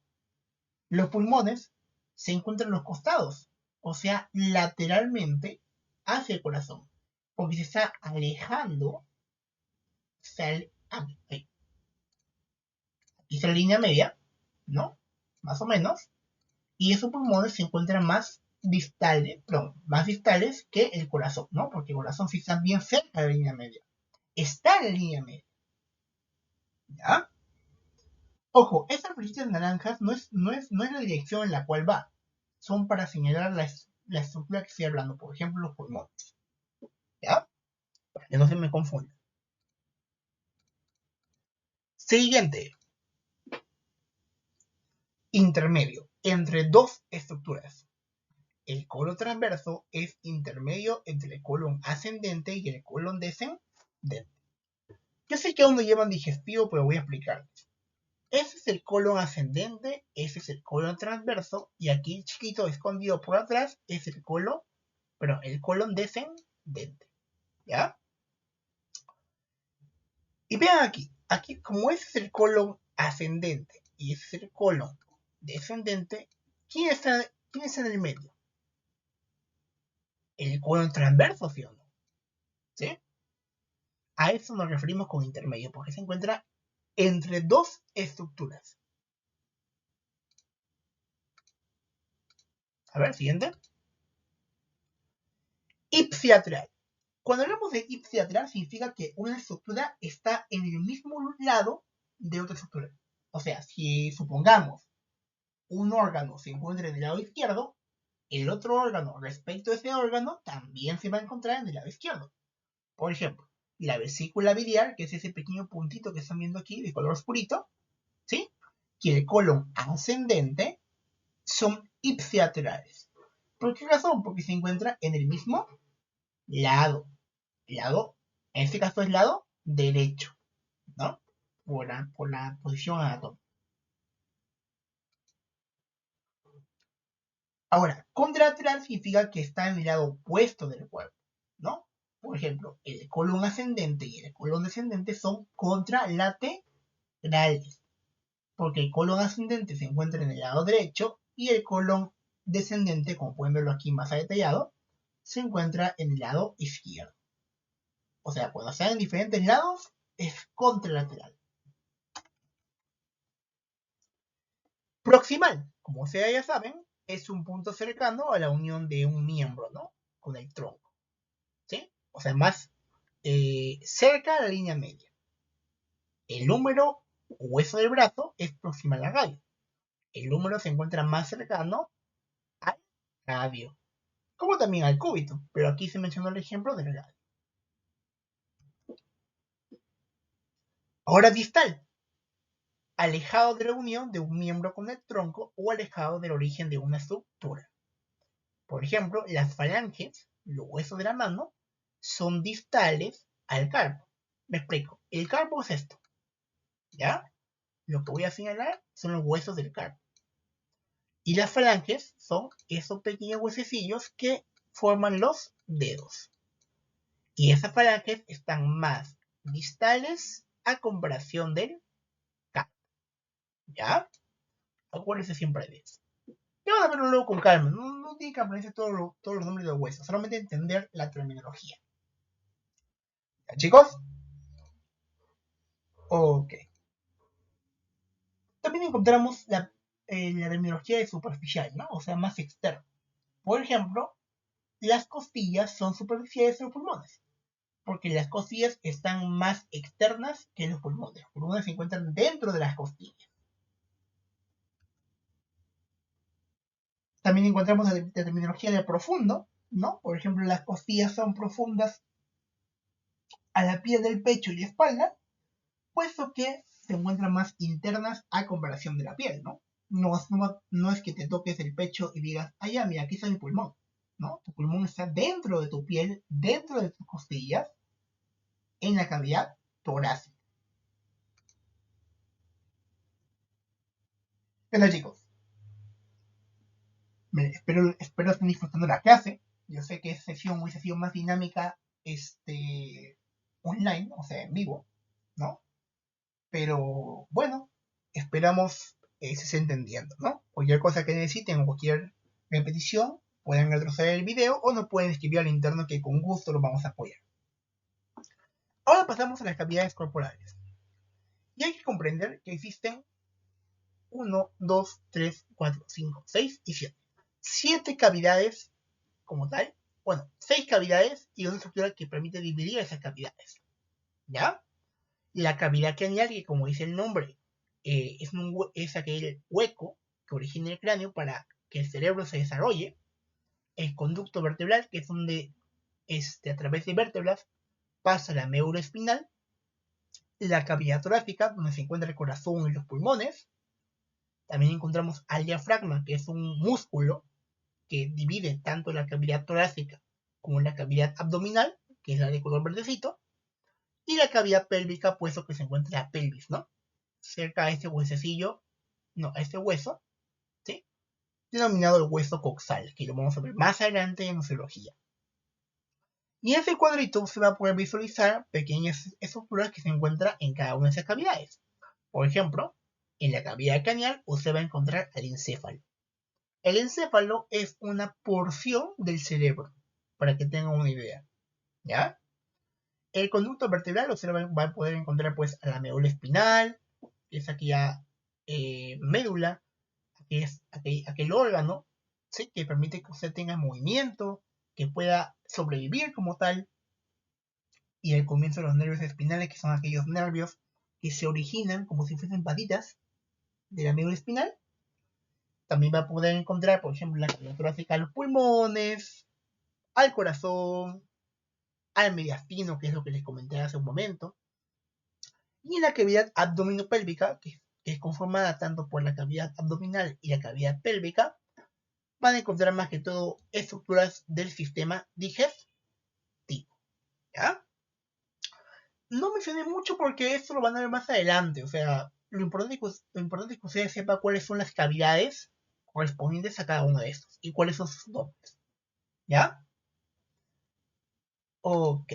Los pulmones se encuentran en los costados, o sea, lateralmente hacia el corazón, porque se está alejando, aquí está la línea media, ¿no? Más o menos. Y esos pulmones se encuentran más distales que el corazón, ¿no? Porque el corazón sí está bien cerca de la línea media. Está en la línea media. ¿Ya? Ojo, estas flechitas naranjas no es la dirección en la cual va. Son para señalar la estructura que estoy hablando, por ejemplo, los pulmones. ¿Ya? Para que no se me confunda. Siguiente. Intermedio. Entre dos estructuras. El colon transverso es intermedio entre el colon ascendente y el colon descendente. Yo sé que aún no llevan digestivo, pero voy a explicarles. Ese es el colon ascendente, ese es el colon transverso, y aquí chiquito escondido por atrás es el colon descendente. ¿Ya? Y vean aquí como ese es el colon ascendente y ese es el colon descendente, ¿quién está en el medio? El colon transverso, ¿sí o no? ¿Sí? A eso nos referimos con intermedio, porque se encuentra entre dos estructuras. A ver, siguiente. Ipsilateral. Cuando hablamos de ipsilateral significa que una estructura está en el mismo lado de otra estructura. O sea, si supongamos un órgano se encuentra en el lado izquierdo, el otro órgano respecto a ese órgano también se va a encontrar en el lado izquierdo. Por ejemplo, la vesícula biliar, que es ese pequeño puntito que están viendo aquí de color oscurito, ¿sí? Y el colon ascendente son ipsilaterales. ¿Por qué razón? Porque se encuentra en el mismo lado. En este caso es lado derecho, ¿no? Por la posición anatómica. Ahora, contralateral significa que está en el lado opuesto del cuerpo, ¿no? Por ejemplo, el colon ascendente y el colon descendente son contralaterales, porque el colon ascendente se encuentra en el lado derecho y el colon descendente, como pueden verlo aquí más detallado, se encuentra en el lado izquierdo. O sea, cuando están en diferentes lados, es contralateral. Proximal, como ustedes ya saben, es un punto cercano a la unión de un miembro, ¿no? Con el tronco, ¿sí? O sea, más cerca a la línea media. El húmero o hueso del brazo es proximal al radio. El húmero se encuentra más cercano al radio, como también al cúbito, pero aquí se mencionó el ejemplo del radio. Ahora distal, alejado de la unión de un miembro con el tronco o alejado del origen de una estructura. Por ejemplo, las falanges, los huesos de la mano, son distales al carpo. Me explico. El carpo es esto, ¿ya? Lo que voy a señalar son los huesos del carpo. Y las falanges son esos pequeños huesecillos que forman los dedos. Y esas falanges están más distales a comparación del carpo, ¿ya? Acuérdense siempre de eso. Y vamos a verlo luego con calma. No tiene que aprenderse todos los nombres de los huesos, solamente entender la terminología. ¿Ya, chicos? Ok. También encontramos la terminología de superficial, ¿no? O sea, más externo. Por ejemplo, las costillas son superficiales de los pulmones, porque las costillas están más externas que los pulmones. Los pulmones se encuentran dentro de las costillas. También encontramos la terminología de profundo, ¿no? Por ejemplo, las costillas son profundas a la piel del pecho y espalda, puesto que se encuentran más internas a comparación de la piel, ¿no? No es que te toques el pecho y digas, ah, ya, mira, aquí está mi pulmón, ¿no? Tu pulmón está dentro de tu piel, dentro de tus costillas, en la cavidad torácica. Bueno, chicos, espero estén disfrutando la clase. Yo sé que es muy sesión más dinámica online, o sea, en vivo, ¿no? Pero bueno, esperamos se esté entendiendo, ¿no? Cualquier cosa que necesiten o cualquier repetición, pueden retroceder el video o nos pueden escribir al interno que con gusto los vamos a apoyar. Ahora pasamos a las cavidades corporales. Y hay que comprender que existen 1, 2, 3, 4, 5, 6 y 7. 7 cavidades como tal. Bueno, 6 cavidades y una estructura que permite dividir esas cavidades. ¿Ya? La cavidad craneal, que como dice el nombre, es aquel hueco que origina el cráneo para que el cerebro se desarrolle. El conducto vertebral, que es donde a través de vértebras pasa la médula espinal. La cavidad torácica, donde se encuentra el corazón y los pulmones. También encontramos al diafragma, que es un músculo que divide tanto la cavidad torácica como la cavidad abdominal, que es la de color verdecito. Y la cavidad pélvica, puesto que se encuentra la pelvis, ¿no? Cerca a este huesecillo, a este hueso, ¿sí? Denominado el hueso coxal, que lo vamos a ver más adelante en osteología. Y en ese cuadrito se va a poder visualizar pequeñas estructuras que se encuentran en cada una de esas cavidades. Por ejemplo, en la cavidad craneal usted va a encontrar el encéfalo. El encéfalo es una porción del cerebro, para que tengan una idea, ¿ya? El conducto vertebral usted va a poder encontrar pues a la médula espinal, que es aquella médula, que es aquel órgano, ¿sí? Que permite que usted tenga movimiento, que pueda sobrevivir como tal. Y el comienzo de los nervios espinales, que son aquellos nervios que se originan como si fuesen patitas de la médula espinal. También va a poder encontrar, por ejemplo, la cavidad torácica a los pulmones, al corazón, al mediastino, que es lo que les comenté hace un momento. Y en la cavidad abdominopélvica, que es conformada tanto por la cavidad abdominal y la cavidad pélvica, van a encontrar más que todo estructuras del sistema digestivo. ¿Ya? No mencioné mucho porque esto lo van a ver más adelante. O sea, lo importante es que ustedes sepan cuáles son las cavidades correspondientes a cada uno de estos y cuáles son sus nombres. ¿Ya? Ok.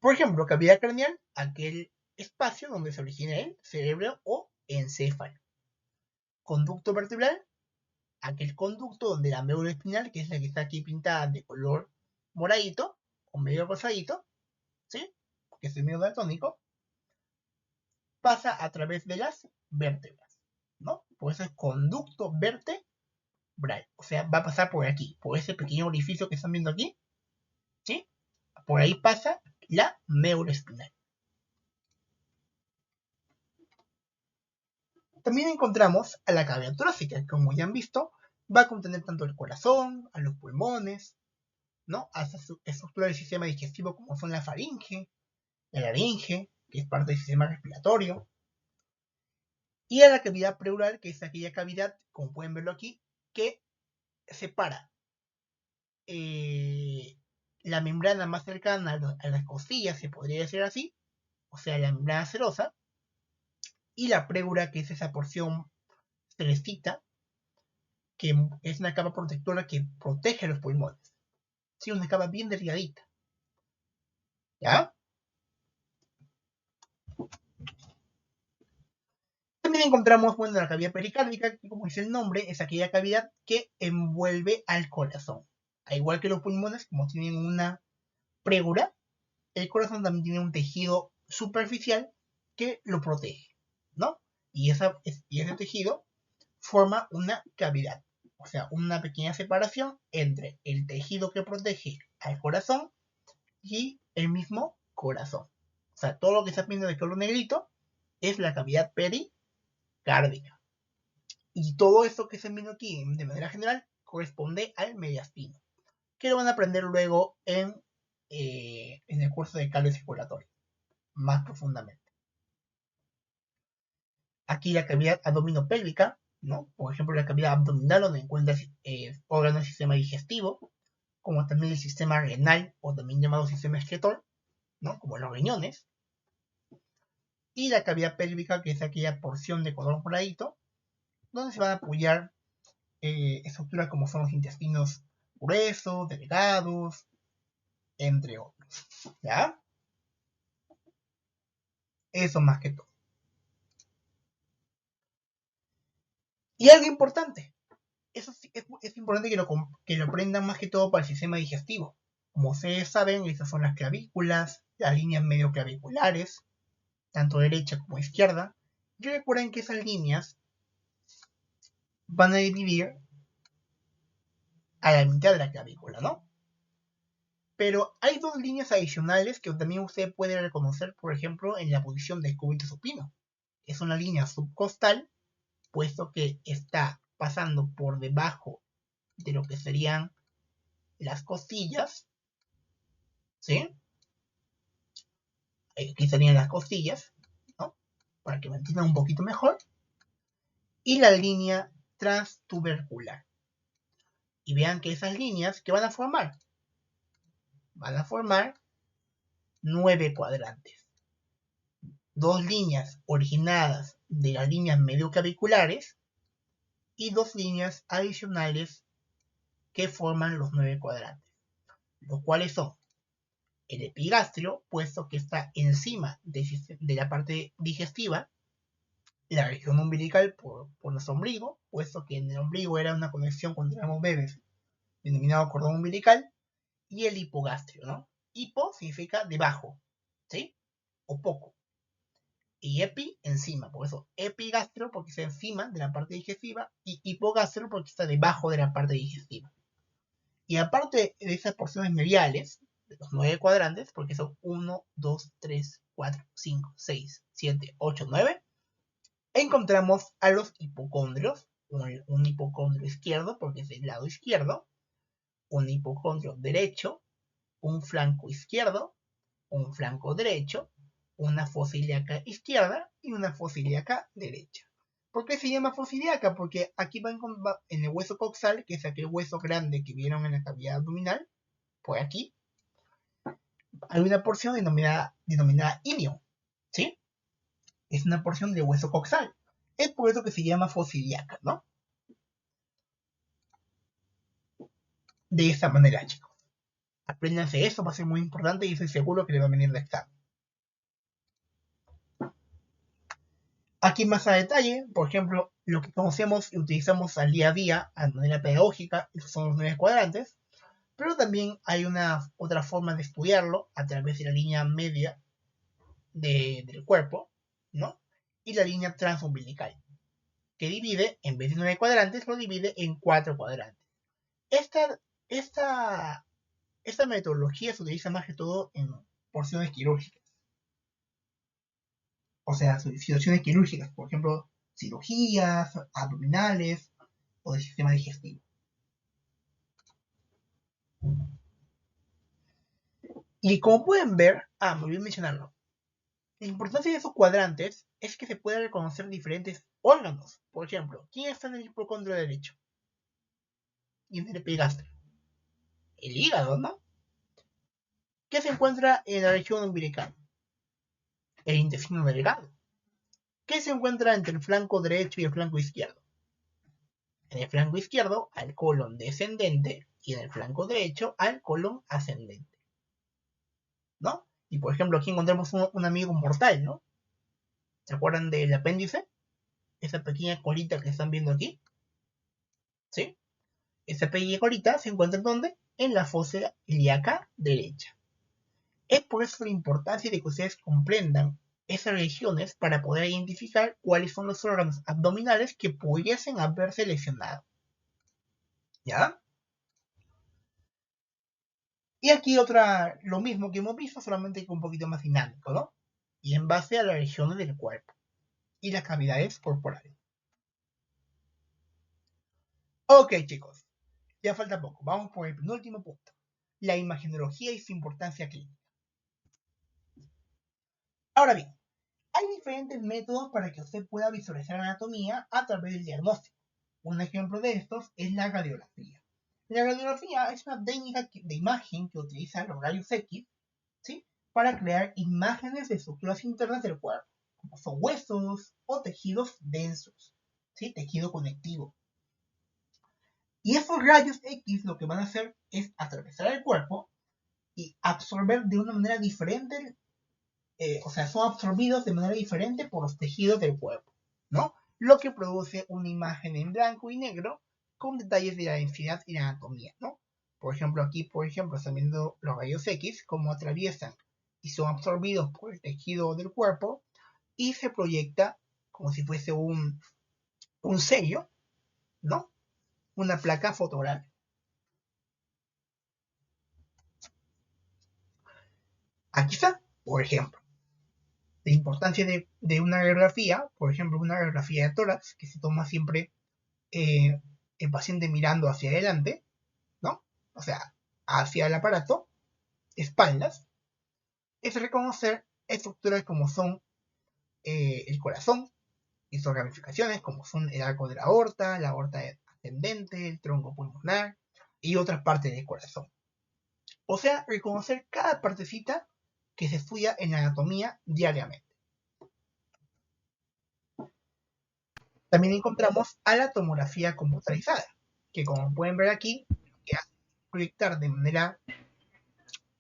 Por ejemplo, cavidad craneal, aquel espacio donde se origina el cerebro o encéfalo. Conducto vertebral, aquel conducto donde la médula espinal, que es la que está aquí pintada de color moradito o medio rosadito, ¿sí? Porque es medio daltónico, pasa a través de las vértebras, ¿no? Por eso es conducto vertebral. O sea, va a pasar por aquí, por ese pequeño orificio que están viendo aquí, ¿sí? Por ahí pasa la médula espinal. También encontramos a la cavidad torácica, que como ya han visto, va a contener tanto el corazón, a los pulmones, ¿no? Hasta su estructura del sistema digestivo como son la faringe, la laringe, que es parte del sistema respiratorio, y a la cavidad pleural, que es aquella cavidad, como pueden verlo aquí, que separa la membrana más cercana a las costillas, se podría decir así, o sea, la membrana serosa, y la pleura, que es esa porción celestita, que es una capa protectora que protege los pulmones. Sí, una capa bien delgadita. ¿Ya? También encontramos, bueno, la cavidad pericárdica, que como dice el nombre, es aquella cavidad que envuelve al corazón. Al igual que los pulmones, como tienen una pleura, el corazón también tiene un tejido superficial que lo protege, ¿no? Y ese tejido forma una cavidad, o sea, una pequeña separación entre el tejido que protege al corazón y el mismo corazón. O sea, todo lo que está viendo de color negrito es la cavidad pericárdica. Y todo esto que se viendo aquí de manera general corresponde al mediastino, que lo van a aprender luego en el curso de cálculo circulatorio, más profundamente. Aquí la cavidad abdominopélvica, ¿no? Por ejemplo, la cavidad abdominal, donde encuentras órganos del sistema digestivo, como también el sistema renal, o también llamado sistema excretor, ¿no? Como los riñones. Y la cavidad pélvica, que es aquella porción de color moradito, donde se van a apoyar estructuras como son los intestinos gruesos, delgados, entre otros. ¿Ya? Eso más que todo. Y algo importante, eso sí, es importante que lo aprendan más que todo para el sistema digestivo. Como ustedes saben, estas son las clavículas, las líneas medio claviculares, tanto derecha como izquierda, Y recuerden que esas líneas van a dividir a la mitad de la clavícula, ¿no? Pero hay dos líneas adicionales que también usted puede reconocer, por ejemplo, en la posición del cúbito supino. Es una línea subcostal, puesto que está pasando por debajo de lo que serían las costillas, ¿sí? Aquí serían las costillas, ¿no? Para que me entiendan un poquito mejor. Y la línea transtubercular. Y vean que esas líneas, ¿qué van a formar? Van a formar 9 cuadrantes. Dos líneas originadas de las líneas medioclaviculares y dos líneas adicionales que forman los 9 cuadrantes, los cuales son el epigastrio, puesto que está encima de la parte digestiva, la región umbilical por nuestro ombligo, puesto que en el ombligo era una conexión cuando éramos bebés, denominado cordón umbilical, y el hipogastrio, ¿no? Hipo significa debajo, ¿sí? O poco. Y epi, encima, por eso epigastrio porque está encima de la parte digestiva y hipogastrio porque está debajo de la parte digestiva. Y aparte de esas porciones mediales, de los 9 cuadrantes, porque son 1, 2, 3, 4, 5, 6, 7, 8, 9, encontramos a los hipocondrios, un hipocondrio izquierdo porque es del lado izquierdo, un hipocondrio derecho, un flanco izquierdo, un flanco derecho, una fosa ilíaca izquierda y una fosa ilíaca derecha. ¿Por qué se llama fosa ilíaca? Porque aquí va en el hueso coxal, que es aquel hueso grande que vieron en la cavidad abdominal, por aquí, hay una porción denominada ilio, ¿sí? Es una porción de hueso coxal. Es por eso que se llama fosa ilíaca, ¿no? De esta manera, chicos. Apréndanse eso, va a ser muy importante y estoy seguro que le va a venir de examen. Aquí más a detalle, por ejemplo, lo que conocemos y utilizamos al día a día de manera pedagógica, esos son los 9 cuadrantes, pero también hay una otra forma de estudiarlo a través de la línea media del cuerpo, ¿no? Y la línea transumbilical, que divide, en vez de 9 cuadrantes, lo divide en 4 cuadrantes. Esta, esta, esta metodología se utiliza más que todo en porciones quirúrgicas. O sea, situaciones quirúrgicas, por ejemplo, cirugías abdominales o del sistema digestivo. Y como pueden ver, me olvidé mencionarlo, la importancia de esos cuadrantes es que se puede reconocer diferentes órganos. Por ejemplo, ¿quién está en el hipocondrio derecho? Y en el epigastrio. El hígado, ¿no? ¿Qué se encuentra en la región umbilical? El intestino delgado. ¿Qué se encuentra entre el flanco derecho y el flanco izquierdo? En el flanco izquierdo al colon descendente y en el flanco derecho al colon ascendente, ¿no? Y por ejemplo aquí encontramos un amigo mortal, ¿no? ¿Se acuerdan del apéndice? Esa pequeña colita que están viendo aquí, ¿sí? Esa pequeña colita se encuentra ¿en dónde? En la fosa ilíaca derecha. Es por eso la importancia de que ustedes comprendan esas regiones para poder identificar cuáles son los órganos abdominales que pudiesen haberse lesionado. ¿Ya? Y aquí lo mismo que hemos visto, solamente que un poquito más dinámico, ¿no? Y en base a las regiones del cuerpo y las cavidades corporales. Ok, chicos, ya falta poco. Vamos por el penúltimo punto. La imagenología y su importancia clínica. Ahora bien, hay diferentes métodos para que usted pueda visualizar anatomía a través del diagnóstico. Un ejemplo de estos es la radiografía. La radiografía es una técnica de imagen que utiliza los rayos X, ¿sí? Para crear imágenes de estructuras internas del cuerpo, como son huesos o tejidos densos, ¿sí? Tejido conectivo. Y esos rayos X lo que van a hacer es atravesar el cuerpo y absorber de una manera diferente, o sea, son absorbidos de manera diferente por los tejidos del cuerpo, ¿no? Lo que produce una imagen en blanco y negro con detalles de la densidad y la anatomía, ¿no? Por ejemplo, aquí, están viendo los rayos X, cómo atraviesan y son absorbidos por el tejido del cuerpo y se proyecta como si fuese un sello, ¿no? Una placa fotográfica. Aquí está, por ejemplo, la importancia de una radiografía, por ejemplo, una radiografía de tórax, que se toma siempre el paciente mirando hacia adelante, ¿no? O sea, hacia el aparato, espaldas, es reconocer estructuras como son el corazón y sus ramificaciones, como son el arco de la aorta ascendente, el tronco pulmonar y otras partes del corazón. O sea, reconocer cada partecita que se estudia en la anatomía diariamente. También encontramos a la tomografía computarizada, que como pueden ver aquí, que hace proyectar de manera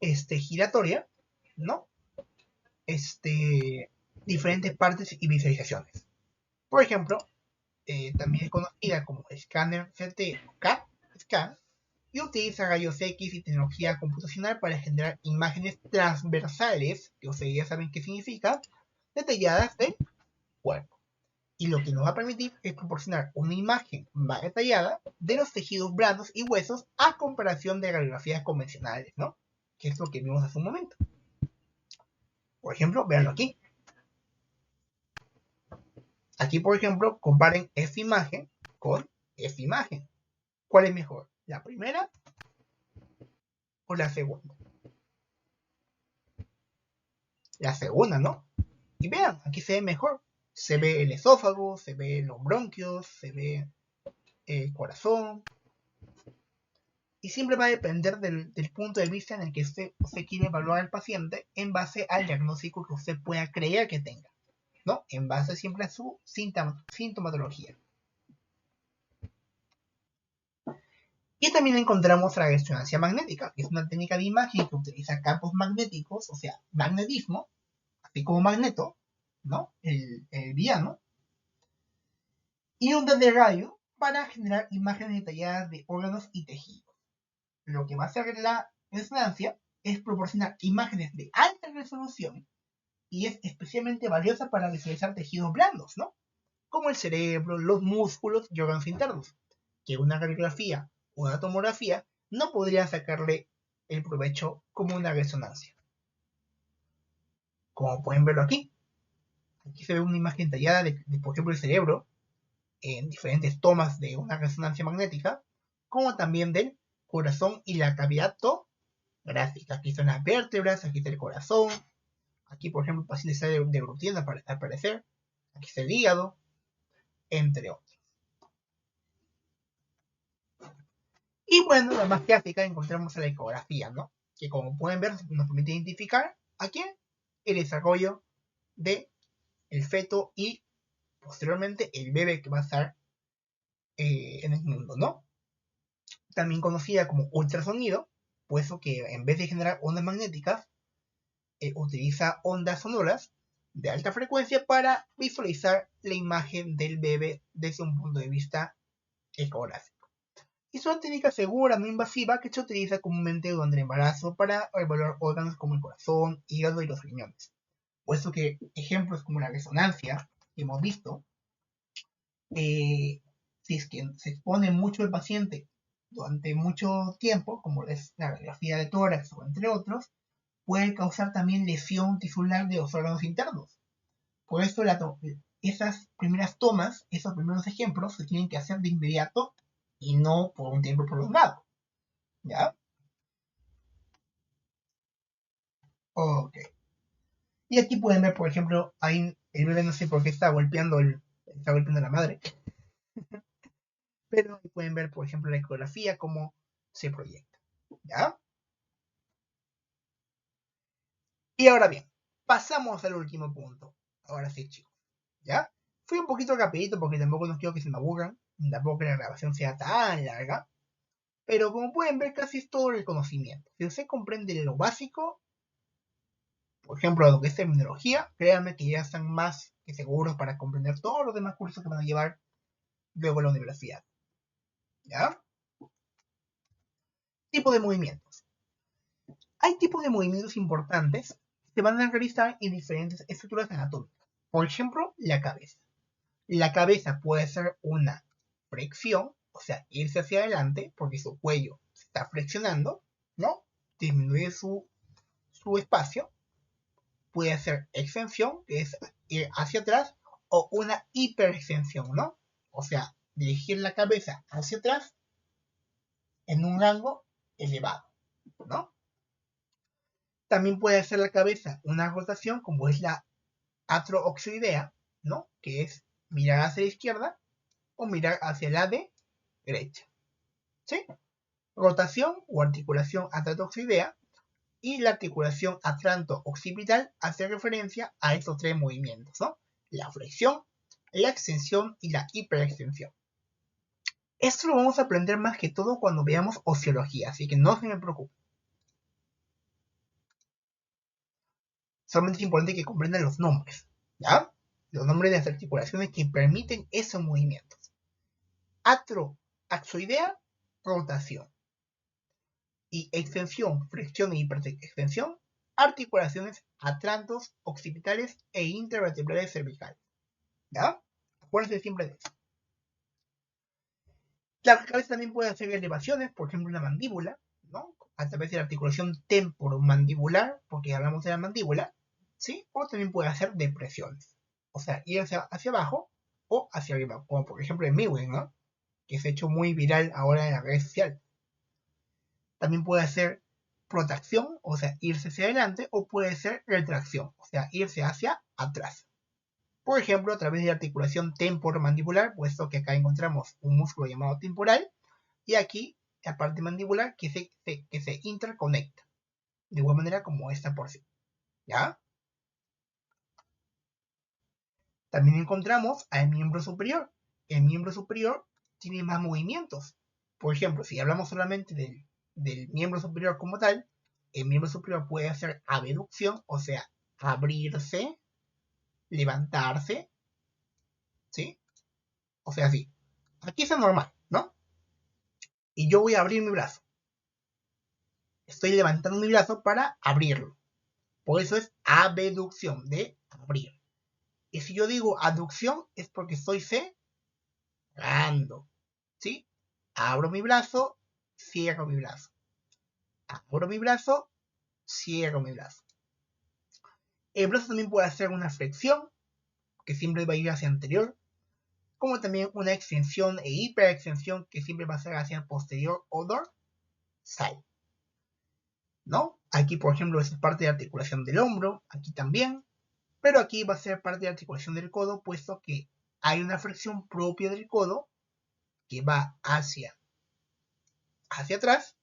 giratoria, ¿no? Diferentes partes y visualizaciones. Por ejemplo, también es conocida como escáner CT o CAT scan, y utiliza rayos X y tecnología computacional para generar imágenes transversales, que ustedes ya saben qué significa, detalladas del cuerpo. Y lo que nos va a permitir es proporcionar una imagen más detallada de los tejidos blandos y huesos a comparación de radiografías convencionales, ¿no? Que es lo que vimos hace un momento. Por ejemplo, véanlo aquí. Aquí, por ejemplo, comparen esta imagen con esta imagen. ¿Cuál es mejor? ¿La primera o la segunda? La segunda, ¿no? Y vean, aquí se ve mejor. Se ve el esófago, se ve los bronquios, se ve el corazón. Y siempre va a depender del punto de vista en el que usted quiere evaluar al paciente en base al diagnóstico que usted pueda creer que tenga, ¿no? En base siempre a su sintomatología. Y también encontramos la resonancia magnética, que es una técnica de imagen que utiliza campos magnéticos, o sea, magnetismo, así como magneto, ¿no? El villano, y ondas de radio para generar imágenes detalladas de órganos y tejidos. Lo que va a hacer la resonancia es proporcionar imágenes de alta resolución y es especialmente valiosa para visualizar tejidos blandos, ¿no? Como el cerebro, los músculos y órganos internos, que una radiografía o una tomografía no podría sacarle el provecho como una resonancia. Como pueden verlo aquí, aquí se ve una imagen detallada de por ejemplo, el cerebro en diferentes tomas de una resonancia magnética, como también del corazón y la cavidad torácica. Aquí están las vértebras, aquí está el corazón, aquí por ejemplo el paciente está deglutiendo al parecer, aquí está el hígado, entre otros. Y bueno, la más clásica encontramos la ecografía, ¿no? Que como pueden ver nos permite identificar a quién el desarrollo de el feto y posteriormente el bebé que va a estar en el mundo, ¿no? También conocida como ultrasonido, puesto que en vez de generar ondas magnéticas, utiliza ondas sonoras de alta frecuencia para visualizar la imagen del bebé desde un punto de vista ecográfico. Y es una técnica segura, no invasiva, que se utiliza comúnmente durante el embarazo para evaluar órganos como el corazón, hígado y los riñones. Puesto que ejemplos como la resonancia que hemos visto, si es que se expone mucho el paciente durante mucho tiempo, como es la radiografía de tórax o entre otros, puede causar también lesión tisular de los órganos internos. Por eso esas primeras tomas, esos primeros ejemplos, se tienen que hacer de inmediato y no por un tiempo prolongado. ¿Ya? Ok. Y aquí pueden ver, por ejemplo, ahí el bebé no sé por qué está golpeando a la madre. Pero ahí pueden ver, por ejemplo, la ecografía, cómo se proyecta. ¿Ya? Y ahora bien, pasamos al último punto. Ahora sí, chicos. ¿Ya? Fui un poquito rapidito porque tampoco no quiero que se me aburran. Tampoco que la grabación sea tan larga. Pero como pueden ver, casi es todo el conocimiento. Si usted comprende lo básico, por ejemplo, lo que es terminología, créanme que ya están más que seguros para comprender todos los demás cursos que van a llevar luego en la universidad. ¿Ya? Tipo de movimientos. Hay tipos de movimientos importantes que se van a realizar en diferentes estructuras anatómicas. Por ejemplo, la cabeza. La cabeza puede ser una flexión, o sea, irse hacia adelante, porque su cuello se está flexionando, ¿no? Disminuye su espacio. Puede ser extensión, que es ir hacia atrás, o una hiperextensión, ¿no? O sea, dirigir la cabeza hacia atrás en un rango elevado, ¿no? También puede ser la cabeza una rotación, como es la atrooxoidea, ¿no? Que es mirar hacia la izquierda o mirar hacia la derecha, ¿sí? Rotación o articulación atractoxoidea, y la articulación atlanto-occipital hace referencia a estos tres movimientos, ¿no? La flexión, la extensión y la hiperextensión. Esto lo vamos a aprender más que todo cuando veamos ociología, así que no se me preocupen. Solamente es importante que comprendan los nombres, ¿ya? Los nombres de las articulaciones que permiten esos movimientos. Atroaxoidea, rotación. Y extensión, flexión e hiperextensión, articulaciones atlantos, occipitales e intervertebrales cervicales. ¿Ya? Acuérdense siempre de eso. La cabeza también puede hacer elevaciones, por ejemplo, una mandíbula, ¿no? A través de la articulación temporomandibular, porque hablamos de la mandíbula, ¿sí? O también puede hacer depresiones. O sea, ir hacia abajo o hacia arriba, como por ejemplo en Mewing, ¿no? Que se ha hecho muy viral ahora en la red social. También puede hacer protracción, o sea, irse hacia adelante, o puede ser retracción, o sea, irse hacia atrás. Por ejemplo, a través de la articulación temporomandibular, puesto que acá encontramos un músculo llamado temporal, y aquí la parte mandibular que se interconecta, de igual manera como esta porción, ¿ya? También encontramos al miembro superior. El miembro superior tiene más movimientos. Por ejemplo, si hablamos solamente del miembro superior como tal, el miembro superior puede hacer abducción, o sea, abrirse, levantarse, ¿sí? O sea, así. Aquí es normal, ¿no? Y yo voy a abrir mi brazo. Estoy levantando mi brazo para abrirlo. Por eso es abducción, de abrir. Y si yo digo aducción, es porque estoy cerrando, ¿sí? Abro mi brazo, cierro mi brazo. Abro mi brazo, cierro mi brazo. El brazo también puede hacer una flexión, que siempre va a ir hacia anterior, como también una extensión e hiperextensión, que siempre va a ser hacia posterior o dorsal, ¿no? Aquí, por ejemplo, es parte de la articulación del hombro, aquí también, pero aquí va a ser parte de la articulación del codo, puesto que hay una flexión propia del codo que va hacia atrás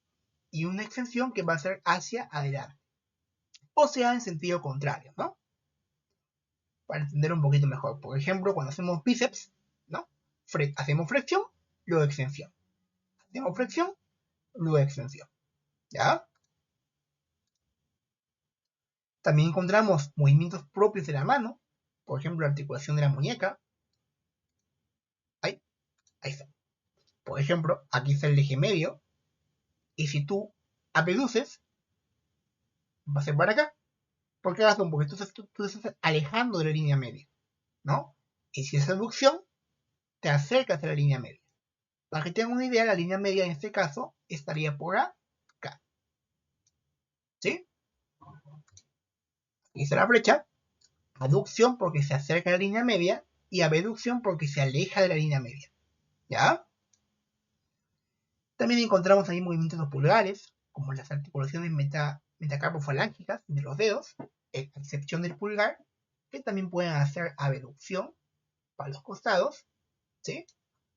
y una extensión que va a ser hacia adelante. O sea, en sentido contrario, ¿no? Para entender un poquito mejor. Por ejemplo, cuando hacemos bíceps, ¿no? Hacemos flexión, luego extensión. Hacemos flexión, luego extensión. ¿Ya? También encontramos movimientos propios de la mano. Por ejemplo, la articulación de la muñeca. Ahí está. Por ejemplo, aquí está el eje medio. Y si tú abduces, va a ser para acá. ¿Por qué razón? Porque tú estás alejando de la línea media, ¿no? Y si es abducción, te acercas a la línea media. Para que tengan una idea, la línea media en este caso estaría por acá. ¿Sí? Aquí está la flecha. Aducción porque se acerca a la línea media y abducción porque se aleja de la línea media. ¿Ya? También encontramos ahí movimientos de los pulgares, como las articulaciones metacarpofalángicas de los dedos, a excepción del pulgar, que también pueden hacer abducción para los costados, ¿sí?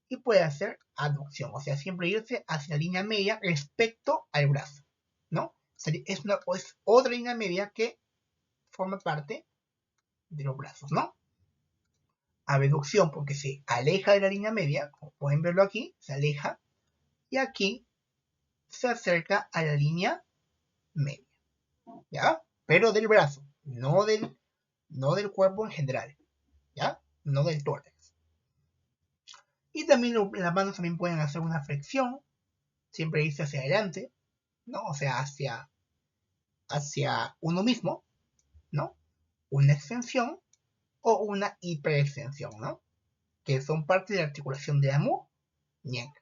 Y puede hacer aducción, o sea, siempre irse hacia la línea media respecto al brazo, ¿no? Es otra línea media que forma parte de los brazos, ¿no? Abducción porque se aleja de la línea media, como pueden verlo aquí, se aleja, y aquí se acerca a la línea media, ¿ya? Pero del brazo, no del cuerpo en general, ¿ya? No del tórax. Y también las manos también pueden hacer una flexión, siempre irse hacia adelante, ¿no? O sea, hacia uno mismo, ¿no? Una extensión o una hiperextensión, ¿no? que son parte de la articulación de Amu Ñeng.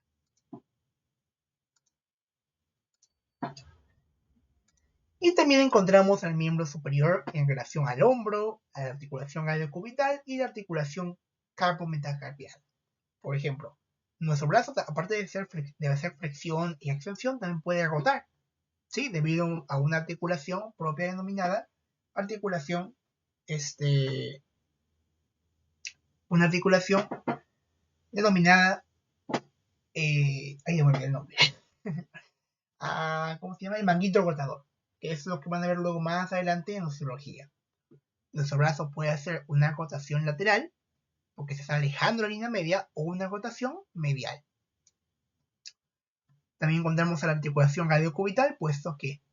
Y también encontramos al miembro superior en relación al hombro, a la articulación iliocubital y la articulación carpometacarpiana. Por ejemplo, nuestro brazo, aparte de hacer flexión y extensión, también puede rotar, ¿sí? Debido a una articulación propia denominada articulación, una articulación denominada, ahí me olvidé el nombre, ¿cómo se llama? El manguito rotador, que es lo que van a ver luego más adelante en osteología. Nuestro brazo puede hacer una rotación lateral, porque se está alejando la línea media, o una rotación medial. También encontramos a la articulación radiocubital, puesto que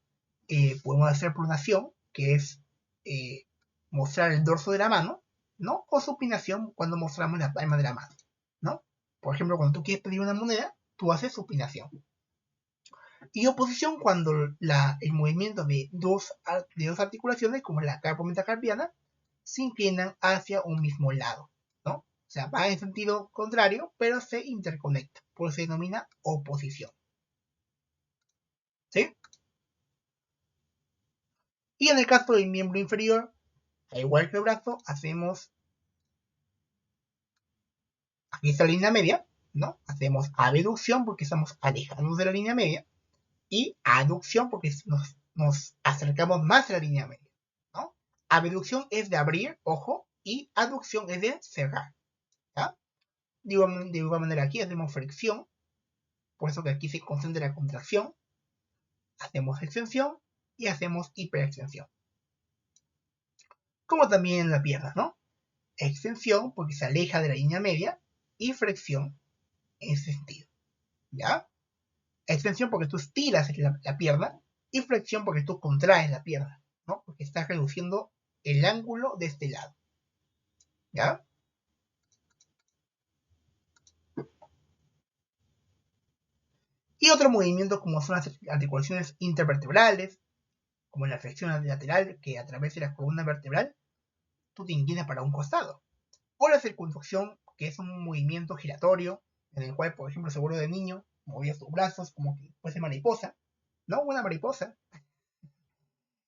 podemos hacer pronación, que es mostrar el dorso de la mano, ¿no? O supinación cuando mostramos la palma de la mano, ¿no? Por ejemplo, cuando tú quieres pedir una moneda, tú haces supinación. Y oposición cuando el movimiento de dos articulaciones, como la carpometacarpiana, se inclinan hacia un mismo lado, ¿no? O sea, va en sentido contrario, pero se interconecta. Por eso se denomina oposición. ¿Sí? Y en el caso del miembro inferior, al igual que el brazo, hacemos aquí está la línea media, ¿no? Hacemos abducción porque estamos alejándonos de la línea media y aducción porque nos acercamos más a la línea media, ¿no? Abducción es de abrir, ojo, y aducción es de cerrar, ¿ya? De igual manera aquí hacemos flexión, por eso que aquí se concentra la contracción, hacemos extensión y hacemos hiperextensión. Como también en la pierna, ¿no? Extensión porque se aleja de la línea media y flexión en ese sentido, ¿ya? Extensión porque tú estiras la pierna y flexión porque tú contraes la pierna, ¿no? Porque estás reduciendo el ángulo de este lado, ¿ya? Y otro movimiento como son las articulaciones intervertebrales, como la flexión lateral, que a través de la columna vertebral tú te inclinas para un costado. O la circunflexión, que es un movimiento giratorio, en el cual, por ejemplo, seguro de niño, movías tus brazos como que fuese mariposa, ¿no? Una mariposa.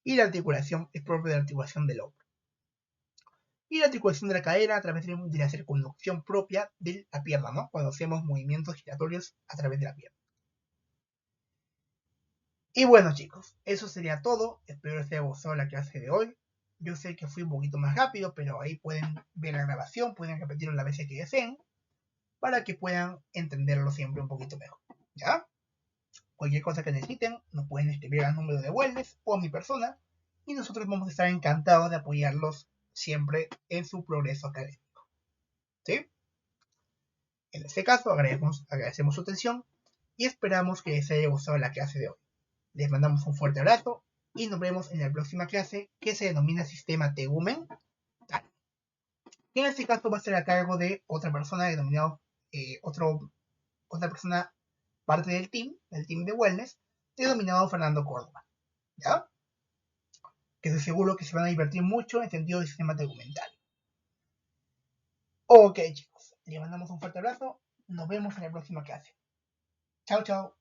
Y la articulación es propia de la articulación del hombro. Y la articulación de la cadera a través de la circunducción propia de la pierna, ¿no? Cuando hacemos movimientos giratorios a través de la pierna. Y bueno, chicos, eso sería todo. Espero les haya gustado la clase de hoy. Yo sé que fui un poquito más rápido, pero ahí pueden ver la grabación, pueden repetirlo las veces que deseen, para que puedan entenderlo siempre un poquito mejor, ¿ya? Cualquier cosa que necesiten, nos pueden escribir al número de Wellness o a mi persona, y nosotros vamos a estar encantados de apoyarlos siempre en su progreso académico, ¿sí? En este caso, agradecemos su atención y esperamos que les haya gustado la clase de hoy. Les mandamos un fuerte abrazo y nos vemos en la próxima clase que se denomina Sistema Tegumen. En este caso va a ser a cargo de otra persona denominado, otra persona parte del team de Wellness, denominado Fernando Córdoba, ¿ya? Que estoy seguro que se van a divertir mucho en el sentido del sistema tegumental. Ok, chicos, les mandamos un fuerte abrazo, nos vemos en la próxima clase. Chao, chao.